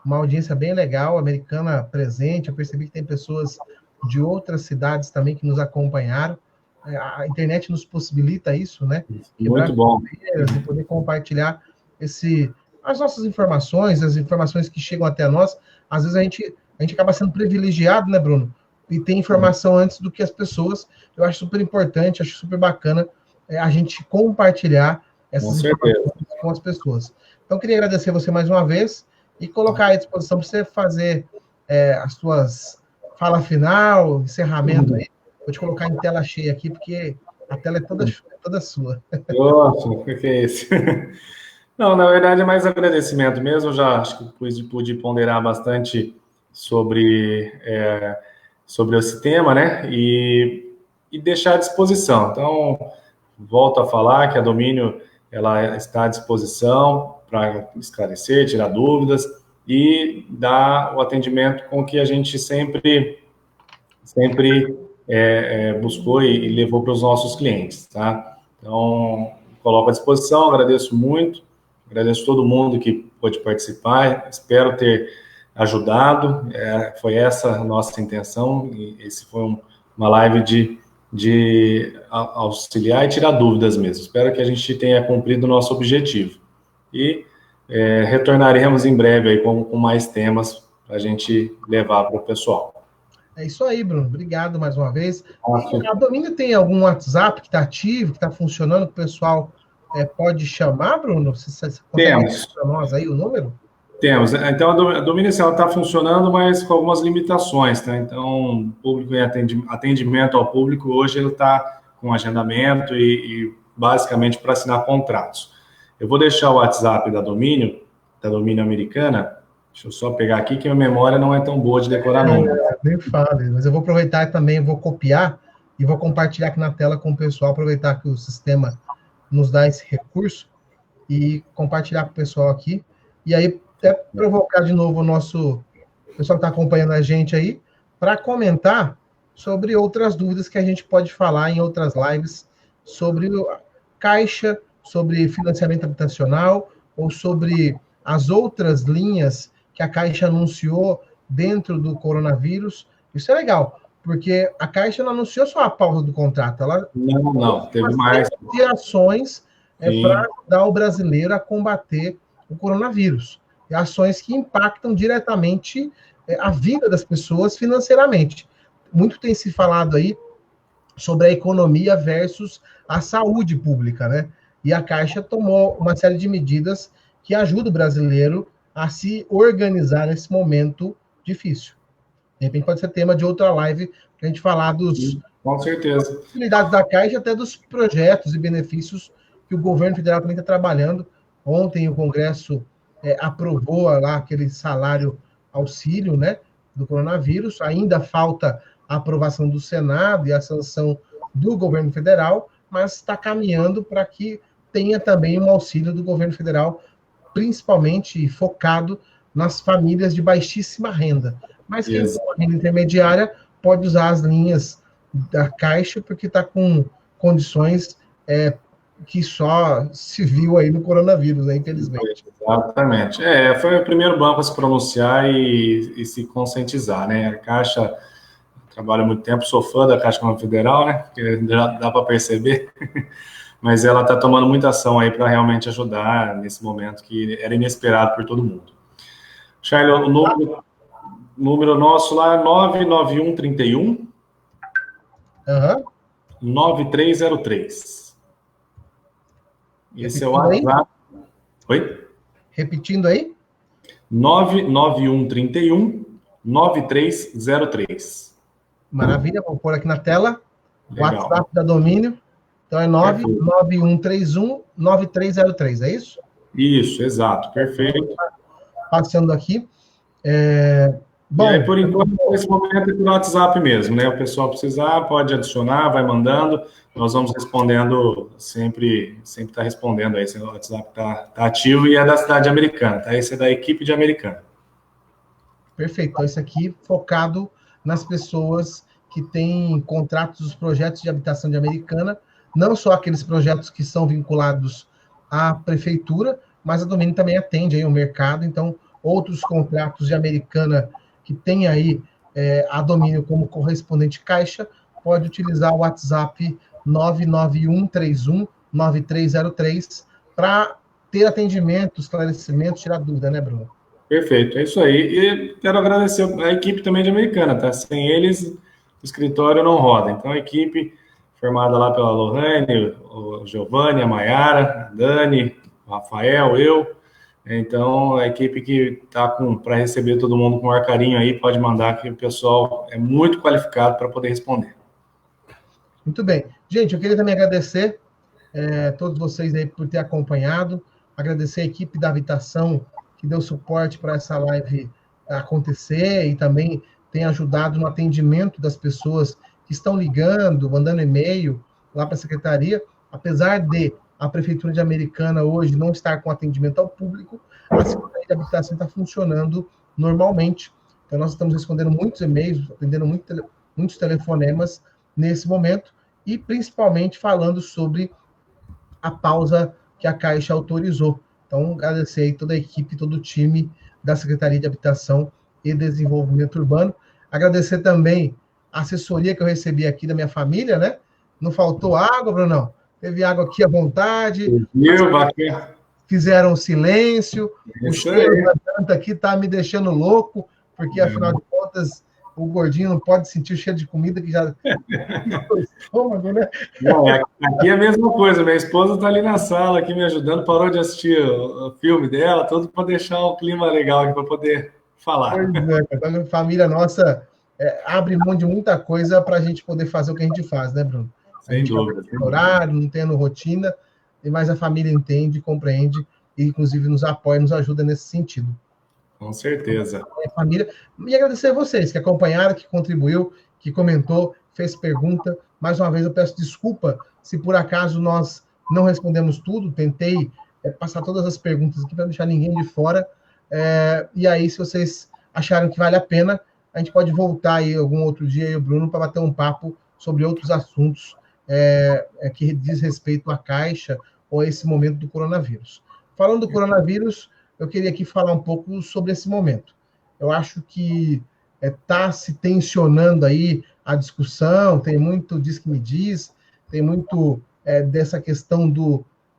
audiência bem legal, americana presente. Eu percebi que tem pessoas de outras cidades também que nos acompanharam. A internet nos possibilita isso, né? Muito bom. E poder compartilhar as nossas informações, as informações que chegam até nós. Às vezes a gente acaba sendo privilegiado, né, Bruno? E tem informação antes do que as pessoas. Eu acho super importante, acho super bacana a gente compartilhar essas informações com as pessoas. Então, queria agradecer você mais uma vez e colocar à disposição para você fazer as suas fala final, encerramento aí. Vou te colocar em tela cheia aqui, porque a tela é toda sua. Nossa, o que é isso? Não, na verdade é mais agradecimento mesmo. Já acho que pude ponderar bastante sobre esse tema, né? E deixar à disposição. Então, volto a falar que a Domínio ela está à disposição para esclarecer, tirar dúvidas e dar o atendimento com que a gente sempre buscou e levou para os nossos clientes, tá? Então, coloco à disposição, agradeço muito, agradeço todo mundo que pôde participar, espero ter ajudado, foi essa a nossa intenção, e esse foi uma live de auxiliar e tirar dúvidas mesmo. Espero que a gente tenha cumprido o nosso objetivo. E retornaremos em breve aí com mais temas para a gente levar para o pessoal. É isso aí, Bruno. Obrigado mais uma vez. A Domínio tem algum WhatsApp que está ativo, que está funcionando, que o pessoal pode chamar, Bruno? Você consegue dizer para nós aí o número? Temos. Então, a Domínio está funcionando, mas com algumas limitações, tá? Então, público em atendimento ao público, hoje ele está com agendamento e basicamente para assinar contratos. Eu vou deixar o WhatsApp da Domínio Americana. Deixa eu só pegar aqui, que a minha memória não é tão boa de decorar números. Nem fale, mas eu vou aproveitar também, vou copiar e vou compartilhar aqui na tela com o pessoal, aproveitar que o sistema nos dá esse recurso e compartilhar com o pessoal aqui. E aí, até provocar de novo o nosso pessoal que está acompanhando a gente aí, para comentar sobre outras dúvidas que a gente pode falar em outras lives sobre Caixa, sobre financiamento habitacional ou sobre as outras linhas que a Caixa anunciou dentro do coronavírus. Isso é legal, porque a Caixa não anunciou só a pausa do contrato, ela teve mais ações para ajudar o brasileiro a combater o coronavírus. E ações que impactam diretamente a vida das pessoas financeiramente. Muito tem se falado aí sobre a economia versus a saúde pública, né? E a Caixa tomou uma série de medidas que ajudam o brasileiro a se organizar nesse momento difícil. De repente pode ser tema de outra live para a gente falar com certeza, das possibilidades da Caixa, até dos projetos e benefícios que o governo federal também está trabalhando. Ontem o Congresso aprovou lá aquele salário auxílio, né, do coronavírus. Ainda falta a aprovação do Senado e a sanção do governo federal, mas está caminhando para que tenha também um auxílio do governo federal, principalmente focado nas famílias de baixíssima renda. Mas quem tem uma renda intermediária pode usar as linhas da Caixa, porque está com condições que só se viu aí no coronavírus, né, infelizmente. Exatamente. Foi o primeiro banco a se pronunciar e se conscientizar, né? A Caixa trabalha há muito tempo, sou fã da Caixa Econômica Federal, né? Porque dá para perceber, mas ela está tomando muita ação aí para realmente ajudar nesse momento que era inesperado por todo mundo. Charlie, o número nosso lá é 99131 9303. Esse é o WhatsApp. Oi? Repetindo aí? 99131 9303. Maravilha, vou pôr aqui na tela. Legal. WhatsApp da Domínio. Então é 99131 9303, é isso? Isso, exato, perfeito. Passando aqui. Bom, e aí, por enquanto, nesse momento é pelo WhatsApp mesmo, né? O pessoal precisar, pode adicionar, vai mandando. Nós vamos respondendo sempre está respondendo aí. O WhatsApp está ativo e é da cidade americana, tá? Esse é da equipe de Americana. Perfeito. Então, isso aqui focado nas pessoas que têm contratos dos projetos de habitação de Americana, não só aqueles projetos que são vinculados à prefeitura, mas a Domínio também atende aí o mercado, então outros contratos de Americana que tem aí a Domínio como correspondente Caixa, pode utilizar o WhatsApp 99131 9303 para ter atendimento, esclarecimento, tirar dúvida, né, Bruno? Perfeito, é isso aí. E quero agradecer a equipe também de Americana, tá? Sem eles, o escritório não roda. Então, a equipe formada lá pela Lohane, o Giovanni, a Maiara, a Dani, o Rafael, eu. Então, a equipe que está para receber todo mundo com o maior carinho aí, pode mandar, que o pessoal é muito qualificado para poder responder. Muito bem. Gente, eu queria também agradecer todos vocês aí por ter acompanhado, agradecer a equipe da Habitação que deu suporte para essa live acontecer e também tem ajudado no atendimento das pessoas que estão ligando, mandando e-mail lá para a secretaria, apesar de a Prefeitura de Americana hoje não estar com atendimento ao público, a Secretaria de Habitação está funcionando normalmente. Então, nós estamos respondendo muitos e-mails, atendendo muitos telefonemas nesse momento, e principalmente falando sobre a pausa que a Caixa autorizou. Então, agradecer aí toda a equipe, todo o time da Secretaria de Habitação e Desenvolvimento Urbano. Agradecer também a assessoria que eu recebi aqui da minha família, né? Não faltou água, Brunão? Teve água aqui à vontade. Fizeram silêncio. O cheiro da janta aqui está me deixando louco, porque, afinal de contas, o gordinho não pode sentir o cheiro de comida que já... estômago, né? Não, aqui é a mesma coisa. Minha esposa está ali na sala, aqui me ajudando, parou de assistir o filme dela, tudo para deixar o clima legal aqui, para poder falar. Pois a família nossa abre mão de muita coisa para a gente poder fazer o que a gente faz, né, Bruno? Sem dúvida. Não tem horário, não tendo rotina, mas a família entende, compreende e, inclusive, nos apoia, nos ajuda nesse sentido. Com certeza. Família. E agradecer a vocês que acompanharam, que contribuiu, que comentou, fez pergunta. Mais uma vez, eu peço desculpa se por acaso nós não respondemos tudo. Tentei passar todas as perguntas aqui para não deixar ninguém de fora. E aí, se vocês acharam que vale a pena, a gente pode voltar aí algum outro dia, eu e o Bruno, para bater um papo sobre outros assuntos que diz respeito à Caixa ou a esse momento do coronavírus. Falando do coronavírus, eu queria aqui falar um pouco sobre esse momento. Eu acho que está se tensionando aí a discussão, tem muito diz que me diz, tem muito dessa questão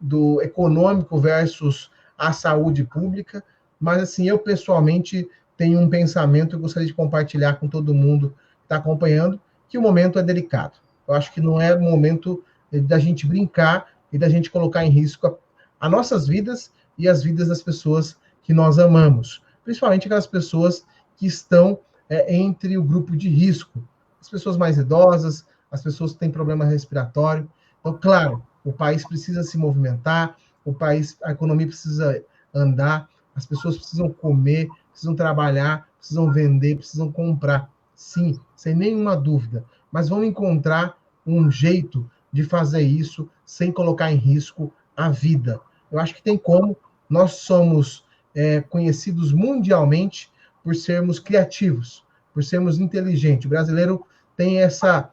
do econômico versus a saúde pública, mas assim, eu pessoalmente tenho um pensamento que eu gostaria de compartilhar com todo mundo que está acompanhando, que o momento é delicado. Eu acho que não é o momento da gente brincar e da gente colocar em risco as nossas vidas e as vidas das pessoas que nós amamos, principalmente aquelas pessoas que estão entre o grupo de risco, as pessoas mais idosas, as pessoas que têm problema respiratório. Então, claro, o país precisa se movimentar, a economia precisa andar, as pessoas precisam comer, precisam trabalhar, precisam vender, precisam comprar. Sim, sem nenhuma dúvida. Mas vamos encontrar um jeito de fazer isso sem colocar em risco a vida. Eu acho que tem como. Nós somos conhecidos mundialmente por sermos criativos, por sermos inteligentes. O brasileiro tem essa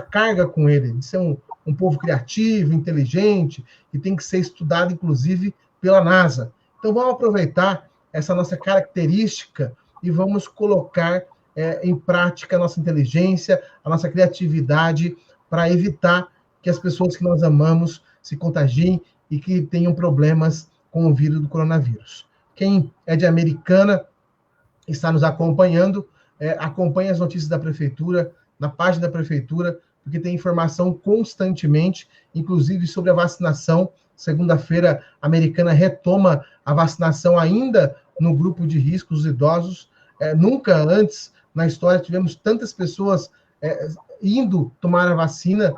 carga com ele, de ser um povo criativo, inteligente, e tem que ser estudado, inclusive, pela NASA. Então, vamos aproveitar essa nossa característica e vamos colocar em prática a nossa inteligência, a nossa criatividade, para evitar que as pessoas que nós amamos se contagiem e que tenham problemas com o vírus do coronavírus. Quem é de Americana está nos acompanhando, acompanhe as notícias da Prefeitura, na página da Prefeitura, porque tem informação constantemente, inclusive sobre a vacinação. Segunda-feira, a Americana retoma a vacinação ainda no grupo de risco, os idosos. Nunca antes na história tivemos tantas pessoas indo tomar a vacina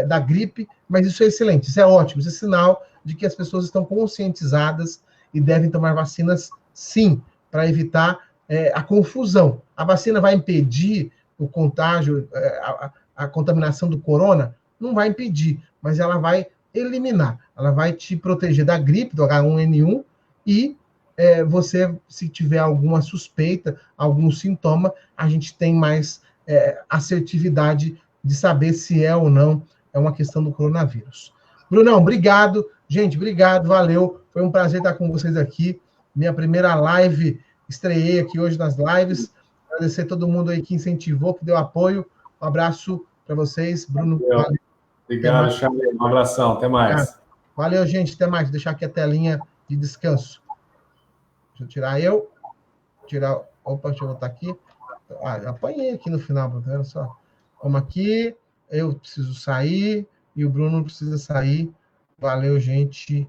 da gripe, mas isso é excelente, isso é ótimo, isso é sinal de que as pessoas estão conscientizadas e devem tomar vacinas, sim, para evitar a confusão. A vacina vai impedir o contágio, a contaminação do corona? Não vai impedir, mas ela vai eliminar. Ela vai te proteger da gripe, do H1N1, e você, se tiver alguma suspeita, algum sintoma, a gente tem mais assertividade de saber se é ou não uma questão do coronavírus. Brunão, obrigado. Gente, obrigado, valeu. Foi um prazer estar com vocês aqui. Minha primeira live, estreiei aqui hoje nas lives. Agradecer a todo mundo aí que incentivou, que deu apoio. Um abraço para vocês. Bruno, valeu. Obrigado, Charlie. Um abração, até mais. Valeu, gente, até mais. Vou deixar aqui a telinha de descanso. Deixa eu tirar. Opa, deixa eu botar aqui. Apanhei aqui no final, tá vendo só? Vamos aqui. Eu preciso sair e o Bruno precisa sair. Valeu, gente.